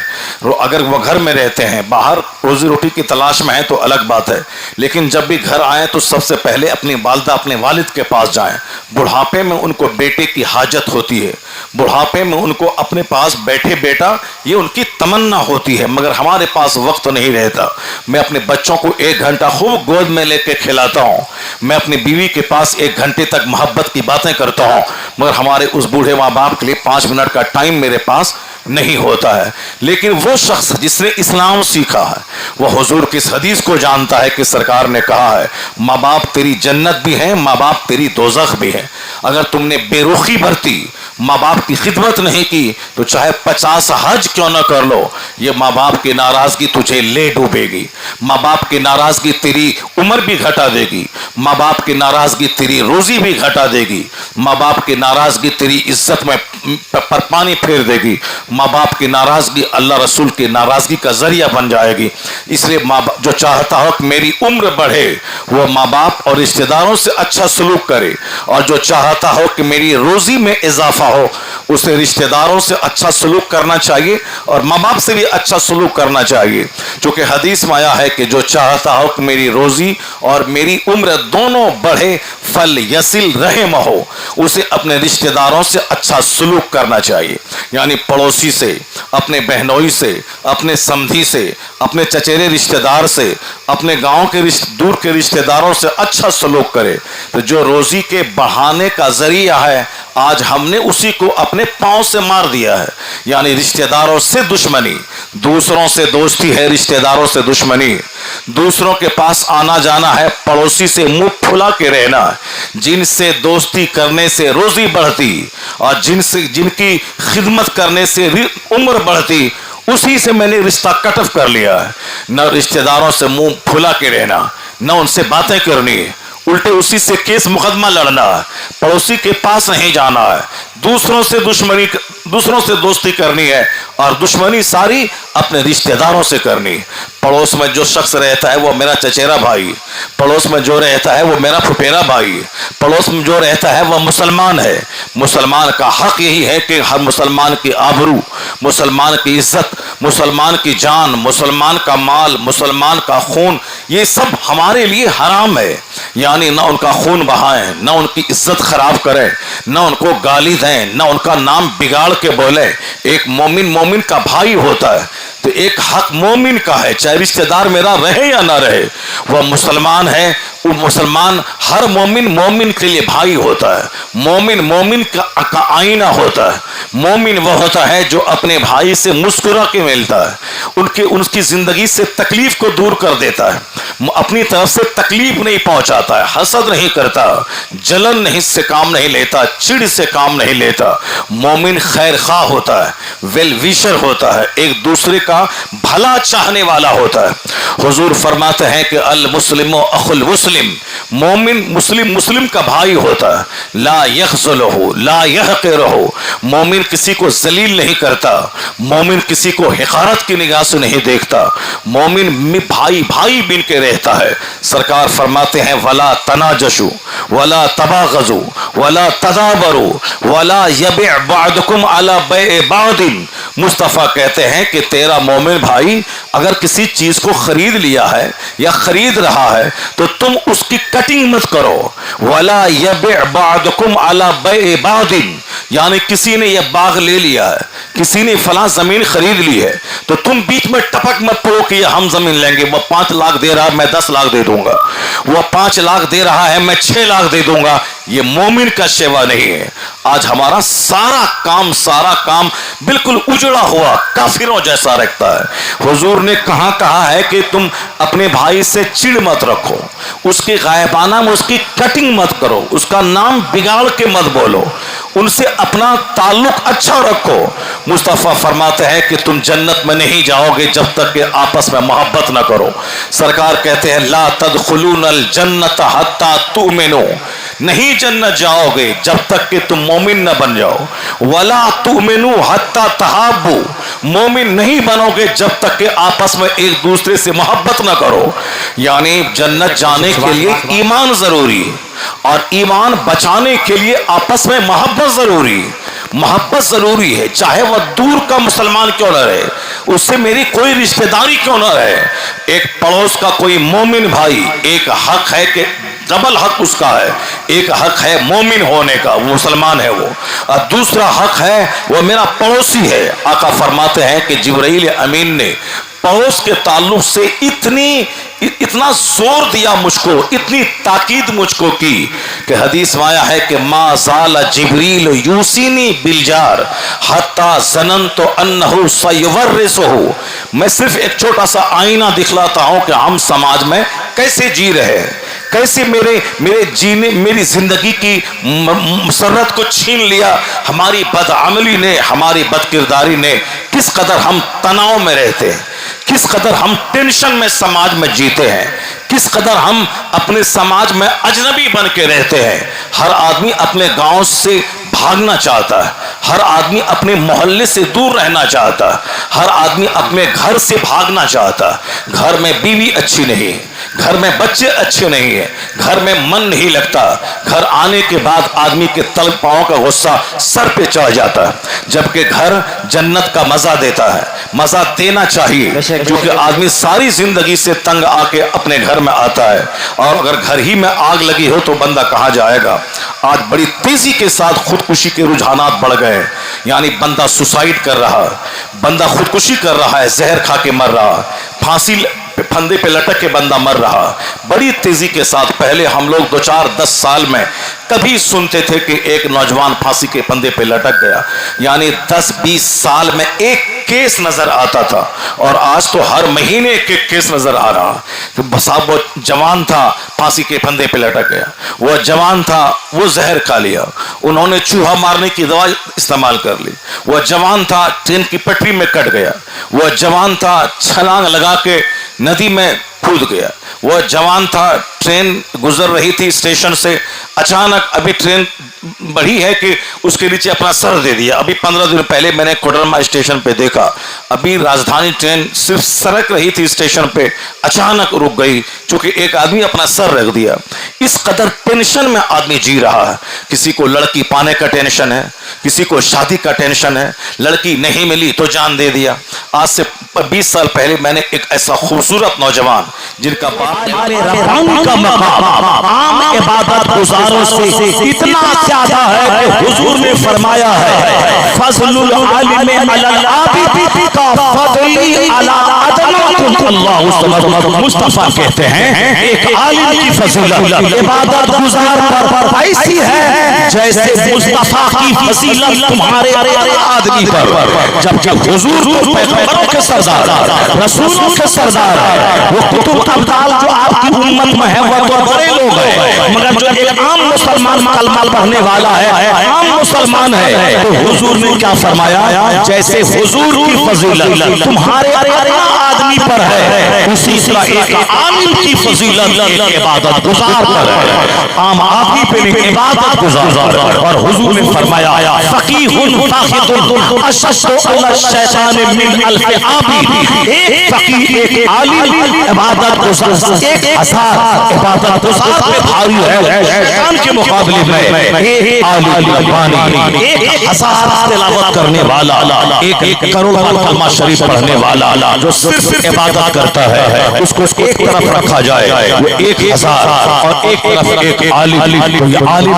اگر وہ گھر میں رہتے ہیں، باہر روزی روٹی کی تلاش میں ہیں تو الگ بات ہے، لیکن جب بھی گھر آئیں تو سب سے پہلے اپنی والدہ اپنے والد کے پاس جائیں. بڑھاپے میں ان کو بیٹے کی حاجت ہوتی ہے، بڑھاپے میں ان کو اپنے پاس بیٹھے بیٹا یہ ان کی تمنا ہوتی ہے، مگر ہمارے پاس وقت نہیں رہتا. میں اپنے بچوں کو 1 گھنٹہ خوب گود میں لے کے کھلاتا ہوں، میں اپنی بیوی کے پاس 1 گھنٹے تک محبت کی باتیں کرتا ہوں، مگر ہمارے اس بوڑھے ماں باپ کے لیے 5 منٹ کا ٹائم میرے پاس نہیں ہوتا ہے. لیکن وہ شخص جس نے اسلام سیکھا ہے وہ حضور کی اس حدیث کو جانتا ہے کہ سرکار نے کہا ہے ماں باپ تیری جنت بھی ہیں، ماں باپ تیری دوزخ بھی ہیں. اگر تم نے بے رخی برتی، ماں باپ کی خدمت نہیں کی تو چاہے 50 حج کیوں نہ کر لو، یہ ماں باپ کی ناراضگی تجھے لے ڈوبے گی. ماں باپ کی ناراضگی تیری عمر بھی گھٹا دے گی، ماں باپ کی ناراضگی تیری روزی بھی گھٹا دے گی، ماں باپ کی ناراضگی تیری عزت میں پر پانی پھیر دے گی، ماں باپ کی ناراضگی اللہ رسول کی ناراضگی کا ذریعہ بن جائے گی. اس لیے جو چاہتا ہو کہ میری عمر بڑھے وہ ماں باپ اور رشتہ داروں سے اچھا سلوک کرے، اور جو چاہتا ہو کہ میری روزی میں اضافہ ہو اسے رشتہ داروں سے اچھا سلوک کرنا چاہیے اور ماں باپ سے بھی اچھا سلوک کرنا چاہیے. چونکہ حدیث میں آیا ہے کہ جو چاہتا ہو کہ میری روزی اور میری عمر دونوں بڑھے فل یصل رحم ہو، اسے اپنے رشتہ داروں سے اچھا سلوک کرنا چاہیے. یعنی پڑوسی سے، اپنے بہنوئی سے، اپنے سمدھی سے، اپنے چچیرے رشتہ دار سے، اپنے گاؤں کے دور کے رشتہ داروں سے اچھا سلوک کرے. تو جو روزی کے بڑھانے کا ذریعہ ہے آج ہم نے اسی کو اپنے پاؤں سے مار دیا ہے. یعنی رشتہ داروں سے دشمنی، دوسروں سے دوستی ہے، رشتہ داروں سے دشمنی. دوسروں کے پاس آنا جانا ہے، پڑوسی سے منہ پھلا کے رہنا. جن سے دوستی کرنے سے روزی بڑھتی اور جن کی خدمت کرنے سے عمر بڑھتی، اسی سے میں نے رشتہ کٹف کر لیا ہے. نہ رشتہ داروں سے منہ پھلا کے رہنا، نہ ان سے باتیں کرنی ہے، الٹے اسی سے کیس مقدمہ لڑنا ہے. پڑوسی کے پاس نہیں جانا ہے، دوسروں سے دوستی کرنی ہے اور دشمنی ساری اپنے رشتہ داروں سے کرنی. پڑوس میں جو شخص رہتا ہے وہ میرا چچیرا بھائی، پڑوس میں جو رہتا ہے وہ میرا پھپھیرا بھائی، پڑوس میں جو رہتا ہے وہ مسلمان ہے. مسلمان کا حق یہی ہے کہ ہر مسلمان کی آبرو، مسلمان کی عزت، مسلمان کی جان، مسلمان کا مال، مسلمان کا خون، یہ سب ہمارے لیے حرام ہے. یعنی نہ ان کا خون بہائیں، نہ ان کی عزت خراب کریں، نہ ان کو گالی دیں، نہ ان کا نام بگاڑ کے بولیں. ایک مومن کا بھائی ہوتا ہے. تو ایک حق مومن کا ہے، چاہے رشتہ دار میرا رہے یا نہ رہے، وہ مسلمان ہے، وہ مسلمان، ہر مومن کے لیے بھائی ہوتا ہے، مومن کا آئینہ ہوتا ہے، مومن وہ ہوتا ہے جو اپنے بھائی سے مسکرا کے ملتا ہے، ان کی زندگی سے تکلیف کو دور کر دیتا ہے، اپنی طرف سے تکلیف نہیں پہنچاتا ہے، حسد نہیں کرتا، جلن نہیں سے کام نہیں لیتا، چڑ سے کام نہیں لیتا، مومن خیر خواہ ہوتا ہے، ویل ویشر ہوتا ہے، ایک دوسرے کا بھلا چاہنے والا ہوتا ہے۔ حضور فرماتے ہیں کہ المسلم اخو المسلم، مومن مسلم کا بھائی ہوتا ہے، لا یخذلہ لا یحقرہ، مومن کسی کو ذلیل نہیں کرتا، مومن کسی کو حقارت کی نگاہ سے نہیں دیکھتا، مومن بھائی بن کے رہتا ہے۔ سرکار فرماتے ہیں ولا تناجشوا ولا تباغضوا ولا تدابروا ولا یبع بعضکم علی بیع بعض، مصطفیٰ کہتے ہیں کہ تیرا مومن بھائی اگر کسی چیز کو خرید لیا ہے یا خرید رہا ہے تو تم اس کی کٹنگ مت کرو، ولا یبع بعضکم علی بیع بعض، یعنی کسی نے یہ باغ لے لیا ہے، کسی نے فلاں زمین خرید لی ہے تو تم بیچ میں ٹپک مت پڑو کہ یہ ہم زمین لیں گے، وہ 5 لاکھ دے رہا ہے میں 10 لاکھ دے دوں گا، وہ 5 لاکھ دے رہا ہے میں 6 لاکھ دے دوں گا، یہ مومن کا شیوا نہیں ہے۔ آج ہمارا سارا کام بالکل اجڑا ہوا کافروں جیسا رکھتا ہے۔ حضور نے کہا ہے کہ تم اپنے بھائی سے چڑ مت رکھو، اس کی غائبانہ میں اس کی کٹنگ مت کرو، اس کا نام بگاڑ کے مت بولو، ان سے اپنا تعلق اچھا رکھو۔ مصطفیٰ فرماتے ہیں کہ تم جنت میں نہیں جاؤ گے جب تک کہ آپس میں محبت نہ کرو۔ سرکار کہتے ہیں لا تدخلون الجنت حتی تؤمنوا، نہیں جنت جاؤ گے جب تک کہ تم مومن نہ بن جاؤ، ولا تؤمنوا حتی تحابوا، مومن نہیں بنو گے جب تک کہ آپس میں ایک دوسرے سے محبت نہ کرو۔ یعنی جنت جانے کے لیے ایمان ضروری، اور ایمان بچانے کے لیے آپس میں محبت ضروری ہے، چاہے وہ دور کا مسلمان کیوں نہ رہے، اس سے میری کوئی رشتہ داری کیوں نہ رہے۔ ایک پڑوس کا کوئی مومن بھائی، ایک حق ہے کہ ڈبل حق اس کا ہے، ایک حق ہے مومن ہونے کا، وہ مسلمان ہے وہ، اور دوسرا حق ہے وہ میرا پڑوسی ہے۔ آقا فرماتے ہیں کہ جبرائیل امین نے پڑوس کے تعلق سے اتنا زور دیا مجھ کو، اتنی تاکید مجھ کو کی کہ حدیث میں آیا ہے کہ ما زال جبریل یوصینی بالجار حتی ظننت انہ سیورثہ، میں صرف ایک چھوٹا سا آئینہ دکھلاتا ہوں کہ ہم سماج میں کیسے جی رہے ہیں، کیسے میری زندگی کی مسرت کو چھین لیا ہماری بدعملی نے، ہماری بدکرداری نے، کس قدر ہم تناؤ میں رہتے ہیں، کس قدر ہم ٹینشن میں سماج میں جیتے ہیں، کس قدر ہم اپنے سماج میں اجنبی بن کے رہتے ہیں۔ ہر آدمی اپنے گاؤں سے بھاگنا چاہتا ہے، ہر آدمی اپنے محلے سے دور رہنا چاہتا ہے، ہر آدمی اپنے گھر سے بھاگنا چاہتا ہے۔ گھر میں بیوی اچھی نہیں، گھر میں بچے اچھے نہیں ہیں، گھر میں من نہیں لگتا، گھر آنے کے بعد آدمی کے تل پاؤں کا غصہ سر پہ چڑھ جاتا ہے، جبکہ گھر جنت کا مزہ دیتا ہے، مزہ دینا چاہیے، کیونکہ آدمی ساری زندگی سے تنگ آ کے اپنے گھر میں آتا ہے، اور اگر گھر ہی میں آگ لگی ہو تو بندہ کہاں جائے گا۔ آج بڑی تیزی کے ساتھ خودکشی کے رجحانات بڑھ گئے، یعنی بندہ سوسائڈ کر رہا ہے، بندہ خودکشی کر رہا ہے، زہر کھا کے مر رہا، پھانسی پھندے پہ لٹک کے بندہ مر رہا بڑی تیزی کے ساتھ۔ پہلے ہم لوگ 2-4-10 سال میں کبھی سنتے تھے کہ ایک نوجوان پھانسی کے پھندے پہ لٹک گیا، یعنی 10-20 سال میں ایک کیس نظر آتا تھا، اور آج تو ہر مہینے ایک کیس نظر آ رہا۔ صاحب وہ جوان تھا پھانسی کے پھندے پہ لٹک گیا، وہ جوان تھا وہ زہر کھا لیا، انہوں نے چوہا مارنے کی دوا استعمال کر لی، وہ جوان تھا ٹرین کی پٹری میں کٹ گیا، وہ جوان تھا چھلانگ لگا کے ندی میں کود گیا، وہ جوان تھا ٹرین گزر رہی تھی اسٹیشن سے، اچانک ابھی ٹرین بڑھی ہے کہ اس کے نیچے اپنا سر دے دیا۔ ابھی 15 دن پہلے میں نے کوڈرما اسٹیشن پہ دیکھا، ابھی راجدھانی ٹرین صرف سرک رہی تھی اسٹیشن پہ، اچانک رک گئی چونکہ ایک آدمی اپنا سر رکھ دیا۔ اس قدر ٹینشن میں آدمی جی رہا ہے، کسی کو لڑکی پانے کا ٹینشن ہے، کسی کو شادی کا ٹینشن ہے، لڑکی نہیں ملی تو جان دے دیا۔ آج سے 20 سال پہلے میں نے ایک ایسا خوبصورت نوجوان جن کا باپ مقام عام عبادت گزاروں سے اتنا زیادہ ہے کہ حضور نے فرمایا ہے فضل العالم علی العابد کا فضلی علی ادناکم اللہ صمد. مصطفیٰ کہتے ہیں ایک عالم کی فضیلت عبادت گزار پر ایسی ہے جیسے مصطفیٰ کی فضیلت تمہارے آدمی پر. جبکہ حضور تو پیغمبروں کے سردار رسولوں کے سردار وہ کتب ابدال جو آپ کی امت میں ہے وہ تو بڑے لوگ ہیں مگر جو ایک عام مسلمان کلمہ پڑھنے والا ہے عام مسلمان ہے تو حضور نے کیا فرمایا جیسے حضور کی فضیلت تمہارے آدمی پر ہے اسی طرح ایک عالم کی فضیلت عبادت گزار پر ہے. عام آدمی پہ نہیں عبادت گزار. اور حضور نے فرمایا فقیہ فاقد اشد علی الشیطان من الف عابد. ایک فقیہ ایک عالم عبادت گزار ایک ہزار عبادت گزار پہ بھاری ہے شیطان کے مقابلے میں ایک عالم ربانی ایک ہزار تلاوت کرنے والا ایک کروڑ کلمہ شریف پڑھنے والا جو صرف عبادت کرتا ہے اس کو ایک طرف رکھا جائے وہ ایک ہزار اور ایک طرف ایک عالم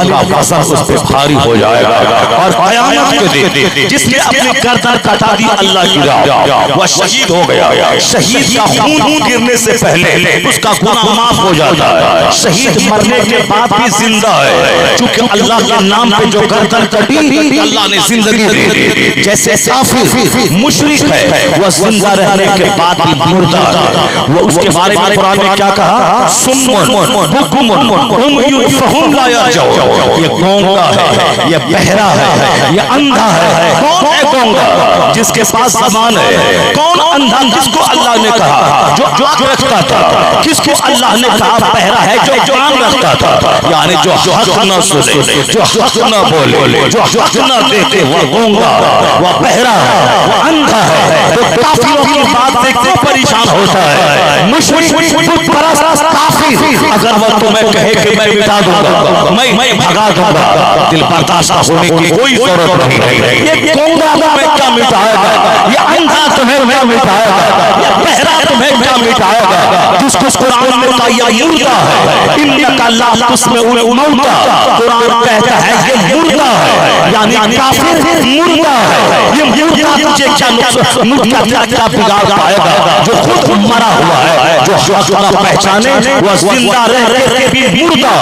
کا وزن اس پہ بھاری ہو جائے گا. اور قیامت کے دن جس نے اپنی گردن کٹا دی اللہ کی راہ وہ شہید ہو گیا. شہید کا خون گرنے سے پہلے اس کا گناہ معاف ہو جاتا ہے. شہید مرنے کے بعد بھی زندہ ہے چونکہ اللہ کے نام پہ جو گردن کٹی اللہ نے زندگی دے دی. جیسے کافر مشرک ہے وہ زندہ رہنے کے بعد بھی مردہ وہ اس کے بارے میں قرآن نے کیا کہا سمن بکمن عمی فہم لا یرجعون. یہ گونگا ہے یہ بہرا ہے یہ اندھا ہے. کون ہے گونگا جس کے پاس زبان ہے؟ کون اندھا جس کو اللہ نے کہا جو آنکھ رکھتا تھا؟ کس کو اللہ نے کہا بہرا ہے جو کان رکھتا تھا؟ یعنی جو حق نہ سنے جو حق نہ بولے جو حق نہ دیتے وہ گونگا وہ بہرا ہے وہ اندھا ہے. تو کافروں کی بات سے کیوں پریشان ہوتا ہے؟ مشرک بت پرست کافر اگر وہ تمہیں کہے کہ میں مٹا دوں گا میں بھگا دوں گا دل برداشت ہونے کی کوئی ضرورت نہیں ہے. یہ گونگا تمہیں کیا مٹائے گا؟ یہ اندھا تمہیں کیا مٹائے گا؟ یہ بہرا تمہیں کیا مٹائے گا؟ جس کو قرآن نے کہا یہ مردہ ہے انکا لا تسمع الموتى قرآن کہتا ہے یہ مردہ ہے یعنی کافر مردہ ہے. یہ مردہ تجھے کیا بگاڑ پائے گا جو خود مرا ہوا ہے جو حق نہ پہچانے وہ زندہ رہ کے بھی مردہ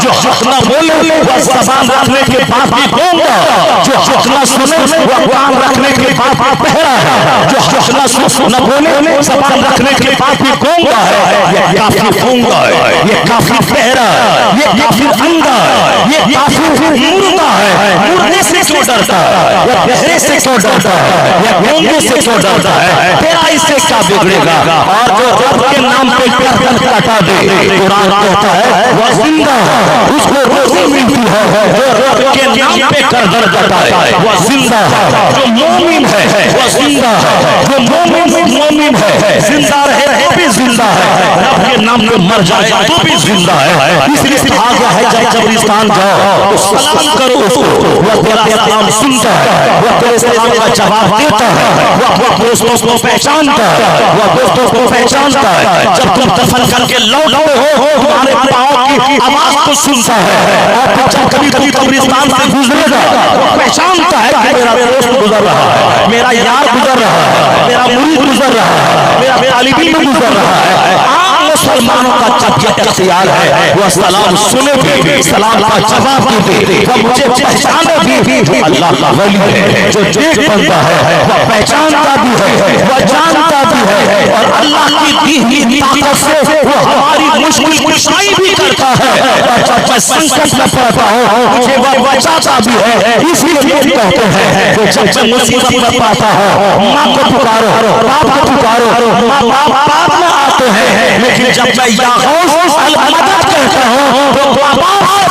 جو حق نہ بولے وہ زبان رکھنے کے بعد بھی گونگا جو حق نہ سنے وہ کان رکھنے کے بعد بھی بہرا ہے جو حق نہ بولے زبان رکھنے کے بعد بھی گونگا ہے. یہ کافر گونگا ہے یہ کافر بہرا ہے یہ کافر اندھا ہے یہ کافر مردہ ہے. مردے سے کیوں ڈرتا ہے؟ یہ بہرے سے کیوں ڈرتا ہے؟ یہ گونگے سے کیوں ڈرتا ہے؟ تیرا اس سے کیا بگڑے گا؟ اور جو رب کے نام پہ گردن کٹا دے قرآن کہتا ہے وہ زندہ ہے اس کو روزی ملتی ہے. جو رب کے نام پہ گردن کٹائے وہ زندہ ہے. جو مومن ہے وہ زندہ ہے. جو مومن ہے زندہ رہے تو بھی زندہ ہے. رب کے نام پہ مر جائے تو بھی زندہ ہے. اس لیے کہا گیا ہے جب قبرستان جاؤ تو سلام کرو اس کو وہ تیرا سلام سنتا ہے وہ تیرے سلام کا جواب دیتا ہے وہ دوستوں کو پہچانتا ہے وہ دوستوں کو پہچانتا ہے. جب تم دفن کر کے لوٹتے ہو تمہارے پاؤں کی آواز کو سنتا ہے اور پھر جب کبھی کبھی قبرستان سے گزرے گا وہ پہچانتا ہے کہ میرا دوست گزر رہا ہے میرا یار گزر رہا ہے میرا مرید گزر رہا ہے میرا طالب علم گزر رہا ہے. عام مسلمانوں کا طبیعت اختیار ہے وہ سلام سنے بھی سلام کا جواب بھی وہ مجھے پہچانے بھی جو اللہ کا ولی ہے جو نیک بندہ ہے وہ پہچانتا بھی ہے وہ جانتا بھی ہے اور اللہ کی دی ہوئی طاقت سے وہ ہماری مشکل کشائی بھی کرتا ہے. اور جب میں سنکٹ میں پڑتا ہوں مجھے وہ بچاتا بھی ہے. اس لیے کہتے ہیں کہ جب میں مصیبت میں پاتا ہوں ماں کو پکارو باپ کو پکارو ماں باپ بعد میں آتے ہیں لیکن جب میں یا غوث المدد کہتا ہوں تو باپ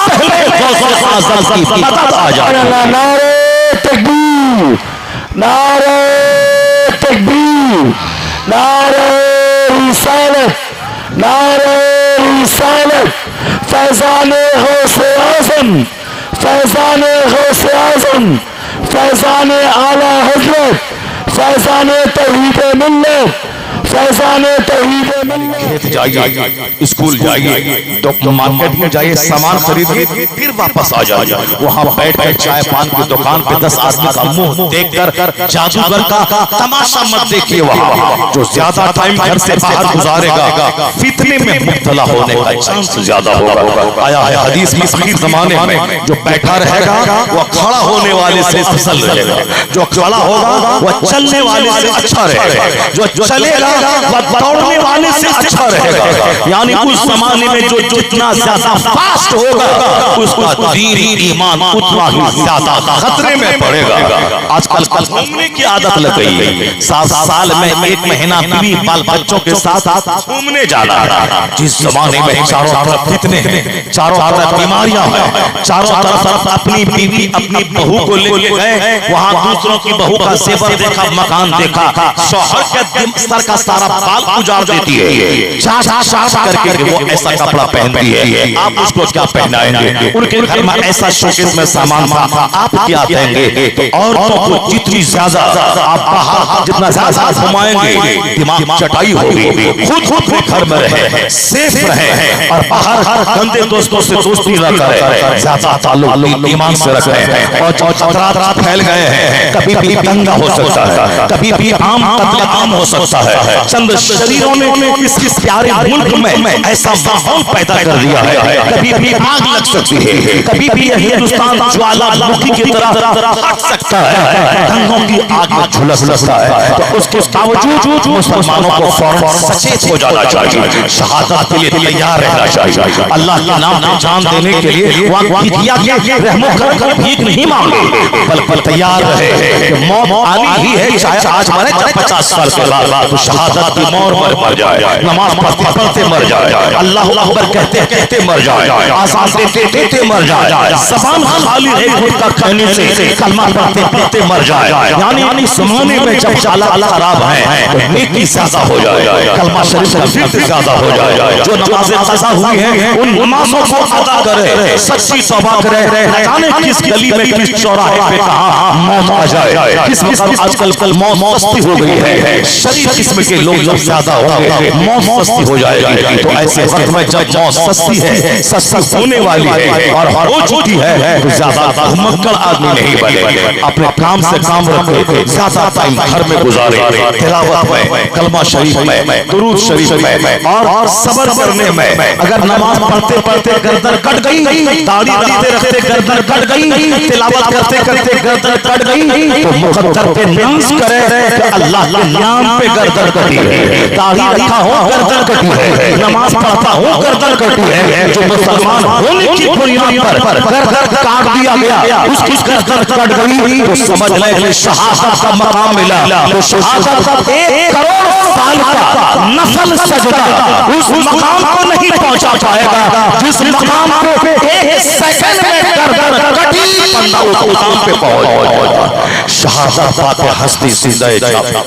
پہلے غوث اعظم کی مدد آ جائے. نعرہ تکبیر نعرہ تکبیر نعرہ رسالت نعرہ رسالت. فیضان غوث اعظم فیضان غوث اعظم فیضان اعلی حضرت فیضان توحید ملت فیضان توحید ملت کھیت جائیے، اسکول جائیے، مارکیٹ میں جائیے، سامان خریدیے، پھر واپس آ جائیے، وہاں بیٹھ کر چائے پان کی دکان پہ 10 آدمی کا منہ دیکھ کر جادوگر کا تماشا مت دیکھیے۔ وہاں جو زیادہ ٹائم گھر سے باہر گزارے گا فتنے میں مبتلا ہونے کا چانس زیادہ ہوگا۔ آیا ہے حدیث میں آخر زمانے میں جو بیٹھا رہے گا وہ کھڑا ہونے والے سے افضل رہے گا، جو کھڑا ہوگا وہ چلنے والے سے اچھا رہے گا، جو چلے گا وہ دوڑنے والے سے اچھا رہے گا۔ یعنی اس زمانے میں جو جتنا زیادہ فاسٹ ہوگا اس کا دین ایمان اتنا ہی زیادہ خطرے میں پڑے گا۔ آج کل گھومنے کی عادت لگ گئی ہے، 7 سال میں 1 مہینہ بیوی بال بچوں کے ساتھ گھومنے جانا ہے۔ جس زمانے میں چاروں طرف فتنے ہیں، چاروں طرف بیماریاں ہیں، چاروں طرف اپنی بیوی اپنی بہو کو لے کے گئے، وہاں دوسروں کی بہو کا زیور دیکھا، مکان دیکھا، شوہر کے سر کا سارا بال اجاڑ دیتی ہے، چاٹ کر کے وہ ایسا کپڑا پہنتی ہے، آپ اس کو کیا پہنائیں گے؟ ان کے گھر میں ایسا شوکیس میں سامان تھا، آپ کیا دیں گے؟ تو عورتوں کو جتنی زیادہ آپ باہر جتنا زیادہ گھمائیں گے دماغ چٹائی ہوگی، خود گھر میں رہے، سیف رہے اور باہر گندے دوستوں سے دوستی نہ کرے، زیادہ تعلق ایمان سے رکھیں۔ اور جو خطرات پھیل گئے ہیں، کبھی بھی دنگا ہو سکتا ہے، کبھی بھی عام قتل عام ہو سکتا ہے۔ چند شریروں نے اس پیارے ملک میں ایسا ماحول پیدا کر دیا ہے، کبھی بھی آگ لگ سکتی ہے، کبھی بھی ہندوستان جوالا مکھی کی طرح پھٹ سکتا ہے، دنگوں کی آگ میں جھلس سکتا ہے۔ تو اس کے باوجود مسلمانوں کو فوراً سچیت ہو جانا چاہیے، شہادت کے لیے تیار رہنا چاہیے۔ اللہ کے نام پہ جان دینے کے لیے رحم و کرم کا بھیک نہیں مانگے، بلکہ تیار رہے کہ موت آنی ہی ہے، چاہے آج مرے چاہے 50 سال کے بعد، تو شہادت کی مور پر مر جائے، نماز پڑھتے پڑھتے مر جائے، اللہ اکبر کہتے کہتے مر جائے، آزان دیتے دیتے مر جائے، زبان خالی رہے خود کا کہنے سے، کلمہ پڑھتے پڑھتے مر جائے۔ یعنی زمانے میں جب حالات خراب ہیں تو نیکی زیادہ ہو جائے، کلمہ شریف کا زیادہ ہو جائے، جو نمازیں قضا ہوئی ہیں ان نمازوں کو ادا کرے، سچی توبہ کرے، نہ جانے کس گلی میں کس چوراہے پہ کہاں موت آ جائے، کس وقت آج کل موت سستی ہو گئی ہے، شریف قسم کے لوگ جب زیادہ ہوں گے موت سستی ہو جائے گی۔ تو ایسے وقت میں جب موت سستی ہے، سستی ہونے والی ہے اور ہو چکی ہے، تو زیادہ گھمکڑ آدمی نہیں بنے، اپنے کام سے کام رکھے، زیادہ ٹائم گھر میں گزارے، تلاوت میں، کلمہ شریف میں، درود شریف میں اور صبر کرنے میں۔ اگر نماز پڑھتے پڑھتے گردن کٹ گئی، داڑھی رکھتے رکھتے گردن کٹ گئی، تلاوت کرتے کرتے گردن کٹ گئی، تو مقدر پہ نیاز کرے کہ اللہ کے نام پہ گردن کٹی ہے، داڑھی رکھا ہو گردن کٹی ہے، نماز پڑھتا ہو گردن کٹی ہے، جو مسلمان ہونے کی بنیاد پر گردن کاٹ دیا گیا، اس کی گردن کٹ گئی، تو سمجھ لے کہ شہادت کا مقام ملا۔ تو شہادت 1 کروڑ سال کا نفل سجدہ اس مقام کو نہیں پہنچا پائے گا جس مقام کو 1 سیکنڈ میں گردن کٹی بندہ اس مقام پہ پہنچ جائے۔ شہادت بات ہستی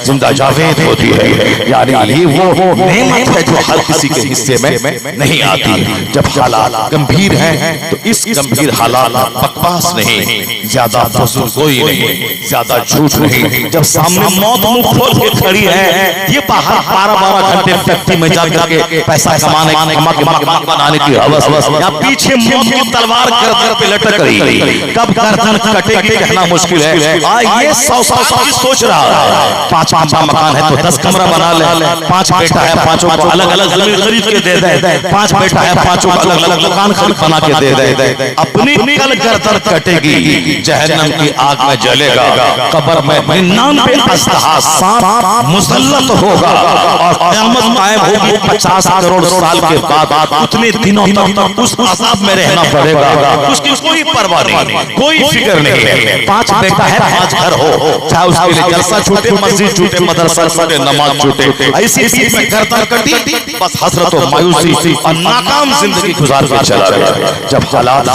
زندہ جاوید ہوتی ہے، یعنی یہ وہ نعمت ہے جو ہر کسی کے حصے میں نہیں آتی۔ جب حالات گمبھیر ہیں تو اس گمبھیر حالات میں بکواس نہیں، زیادہ فضول کوئی نہیں، زیادہ جھوٹ نہیں۔ جب سامنے موت منہ کھول کے کھڑی ہے، یہ باہر 12 گھنٹے فیکٹری میں جا کر کے پیسہ کمانے مکان بنانے کی ہوس، یا پیچھے موت کی تلوار گردن پہ لٹک رہی، کب گردن کٹے گی کہنا مشکل ہے۔ یہ 100 سال سوچ رہا ہے 5 مکان ہے تو 10 کمرہ بنا لے، 5 بیٹا ہے 5 کو الگ الگ زمین خرید کے دے دے، 5 بیٹا ہے 5 کو الگ الگ مکان خرید بنا کے دے دے۔ اپنی کل گردن کٹے گی، جہنم کی آگ میں جلے گا، قبر میں 99 اژدہا سانپ مسلط ہوگا اور قیامت قائم ہوگی 50 کروڑ سال کے بعد۔ اتنے دنوں تک اس عذاب میں رہنا پڑے گا، اس کی کوئی پرواہ نہیں، کوئی فکر نہیں ہے۔ 5 بیٹا ہے 5 گھر ہو، چاہے اس کے لیے جلسہ چھوٹے، مسجد چھوٹے، مدرسہ چھوٹے، نماز چھوٹے، ایسی چیز میں گردن کٹی، بس حسرت و مایوسی اور ناکام زندگی گزار کے چلا گیا۔ جب حالات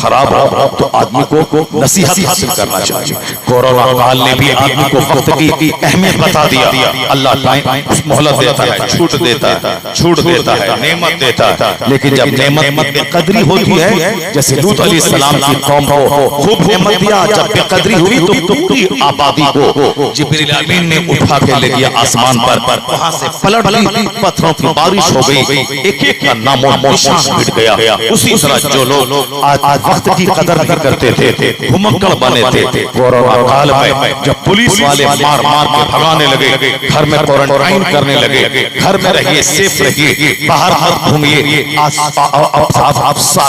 خراب ہو تو آدمی کو نصیحت حاصل کرنا چاہیے۔ کورونا کال نے بھی آدمی کو وقت کی اہمیت بتا دیا۔ اللہ مہلت دیتا ہے، چھوٹ دیتا ہے، نعمت دیتا ہے، لیکن جب نعمت میں قدری ہوتی ہے، جیسے لوط علیہ السلام کی قوم کو خوب نعمت دیا، جب بے قدری ہوئی تو پوری آبادی کو جبریل امین نے اٹھا کے لے گیا آسمان پر، وہاں سے پلٹ لی، پتھروں کی بارش ہو گئی، ایک ایک کا نام و نشان مٹ گیا۔ اسی طرح جو لوگ آج وقت کی قدر نہیں کرتے تھے، گھمکڑ بنے تھے، کورونا کال میں جب پولیس والے مار مار کے بھگانے لگے، گھر میں کوارنٹائن کرنے لگے، گھر میں رہیے، سیف رہیے، باہر مت گھومیے،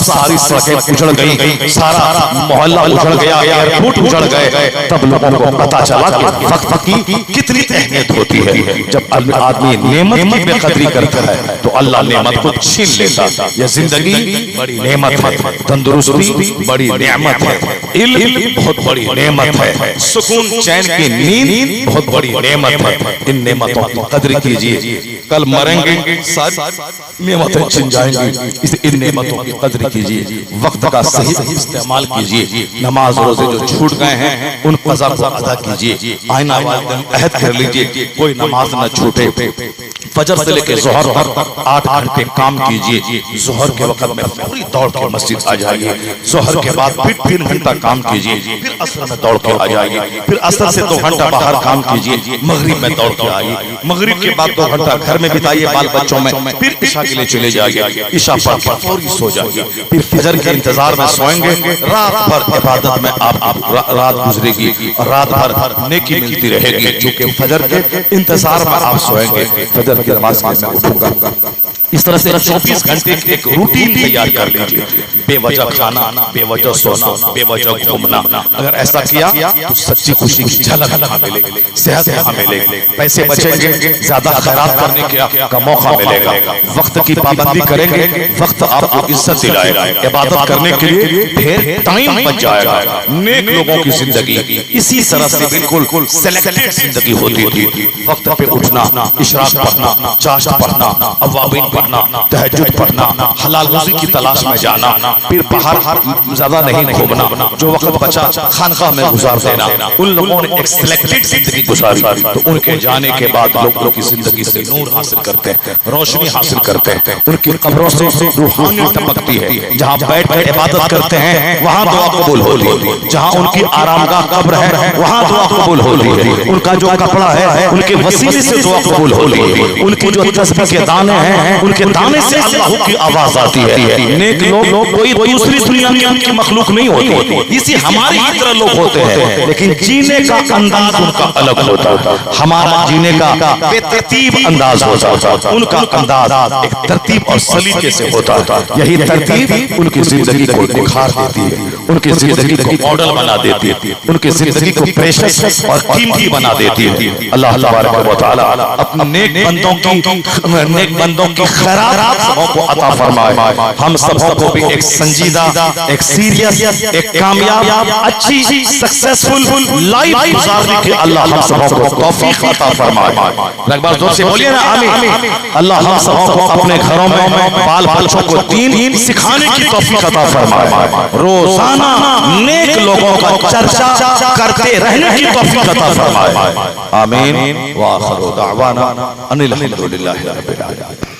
ساری سڑکیں اجڑ گئی، سارا محلہ اجڑ گیا، ایئرپورٹ اجڑ گئے، تب لوگوں کو پتا چلا کہ وقت کی کتنی اہمیت ہوتی ہے۔ جب آدمی نعمت کی بے قدری کرتا ہے تو اللہ نعمت کو چھین لیتا۔ یہ زندگی بڑی نعمت ہے، تندرستی بڑی نعمت ہے، علم بہت بڑی نعمت ہے، سکون چین کی نیند بہت بڑی نعمت ہے۔ ان نعمتوں کی قدر کیجیے، کل مریں گے ساری نعمتیں چھن جائیں گی، اس لیے ان نعمتوں کی قدر کیجیے، وقت کا صحیح استعمال کیجیے، نماز روزے جو چھوٹ گئے ہیں ان قضا کو ادا کیجیے، آئینہ والدین عہد کر لیجیے کوئی نماز نہ چھوٹے، فجر سے لے کے ظہر تک 8 گھنٹے کام کیجیے، ظہر کے وقت میں فوری دوڑ کے مسجد آ جائیے، ظہر کے بعد پھر 3 گھنٹہ کام کیجیے، پھر عصر میں دوڑ کے آ جائیے، پھر عصر سے 2 گھنٹہ باہر کام کیجیے، مغرب میں دوڑ کے آئیے، مغرب کے بعد 2 گھنٹہ گھر میں بتائیے بال بچوں میں، پھر عشاء کے لیے چلے جائیے، عشاء پڑھ کے فوری سو جائیے، پھر فجر کے انتظار میں سوئیں گے، رات بھر عبادت میں آپ رات گزرے گی، رات بھر نیکی ملتی رہے گی، چونکہ فجر کے انتظار میں آپ سوئیں گے، فجر کی نماز میں اٹھوں گا۔ اس طرح سے 24 گھنٹے کی ایک روٹین تیار کر لیجیے، بے وجہ کھانا، بے وجہ سونا، بے وجہ گھومنا، اگر ایسا کیا تو سچی خوشی کی جھلک یہاں ملے گی، صحت یہاں ملے گی، پیسے بچیں گے، زیادہ خیرات کرنے کا موقع ملے گا، وقت کی پابندی کریں گے، وقت آپ کو عزت دلائے گا، عبادت کرنے کے لیے ڈھیر ٹائم بچ جائے گا۔ نیک لوگوں کی زندگی اسی طرح سے بالکل سلیکٹڈ زندگی ہوتی تھی، وقت پہ اٹھنا، اشراق پڑھنا، چاشت پڑھنا، اوابین پڑھنا، تہجد پڑھنا، حلال روزی کی تلاش میں جانا، پھر باہر زیادہ نہیں گھومنا، جو وقت بچا خانقاہ میں گزار دینا۔ ان لوگوں نے ایک سلیکٹڈ زندگی گزاری تو ان کے جانے کے بعد لوگوں کی زندگی سے نور حاصل کرتے ہیں، روشنی حاصل کرتے ہیں، ان کی قبروں سے روحانیت ٹپکتی ہے، جہاں بیٹھ کر عبادت کرتے ہیں وہاں دعا قبول ہوتی ہے، جہاں ان کی آرام گاہ قبر ہے وہاں دعا قبول ہوتی ہے، ان کا جو کپڑا ہے ان کے وسیلے سے دعا قبول ہوتی ہے، ان کی جو تسبیح کے دانے ہیں ان کے دانے سے اللہ کی آواز آتی ہے۔ نیک لوگ کوئی دوسری دنیا کی ان کی مخلوق نہیں ہوتی، اسی ہماری ہی طرح لوگ ہوتے ہیں، لیکن جینے کا انداز ان کا الگ ہوتا ہے، ہمارا جینے کا بے ترتیب انداز ہوتا ہے، ان کا انداز ایک ترتیب اور سلیقے سے ہوتا ہے، یہی ترتیب ان کی زندگی کو نکھار دیتی ہے، ان کی زندگی کو ماڈل بنا دیتی ہے، ان کی زندگی کو پریشس اور قیمتی بنا دیتی ہے۔ اللہ تبارک و تعالی اپنے نیک بندوں کی خیرات سبوں کو عطا فرمائے، ہم سبوں کو بھی ایک سنجیدہ، ایک سیریس، ایک کامیاب، اچھی سکسیسفل لائف گزارنے کی اللہ ہم سبوں کو توفیق عطا فرمائے۔ ایک بار زور سے بولیے نا آمین۔ اللہ ہم سبوں کو اپنے گھروں میں بال بچوں کو دین سکھانے کی توفیق عطا فرمائے، روزانہ نیک لوگوں کا چرچا کرتے رہنے کی توفیق عطا فرمائے، آمین۔ وآخر دعوانا ان الحمد للہ رب العالمین۔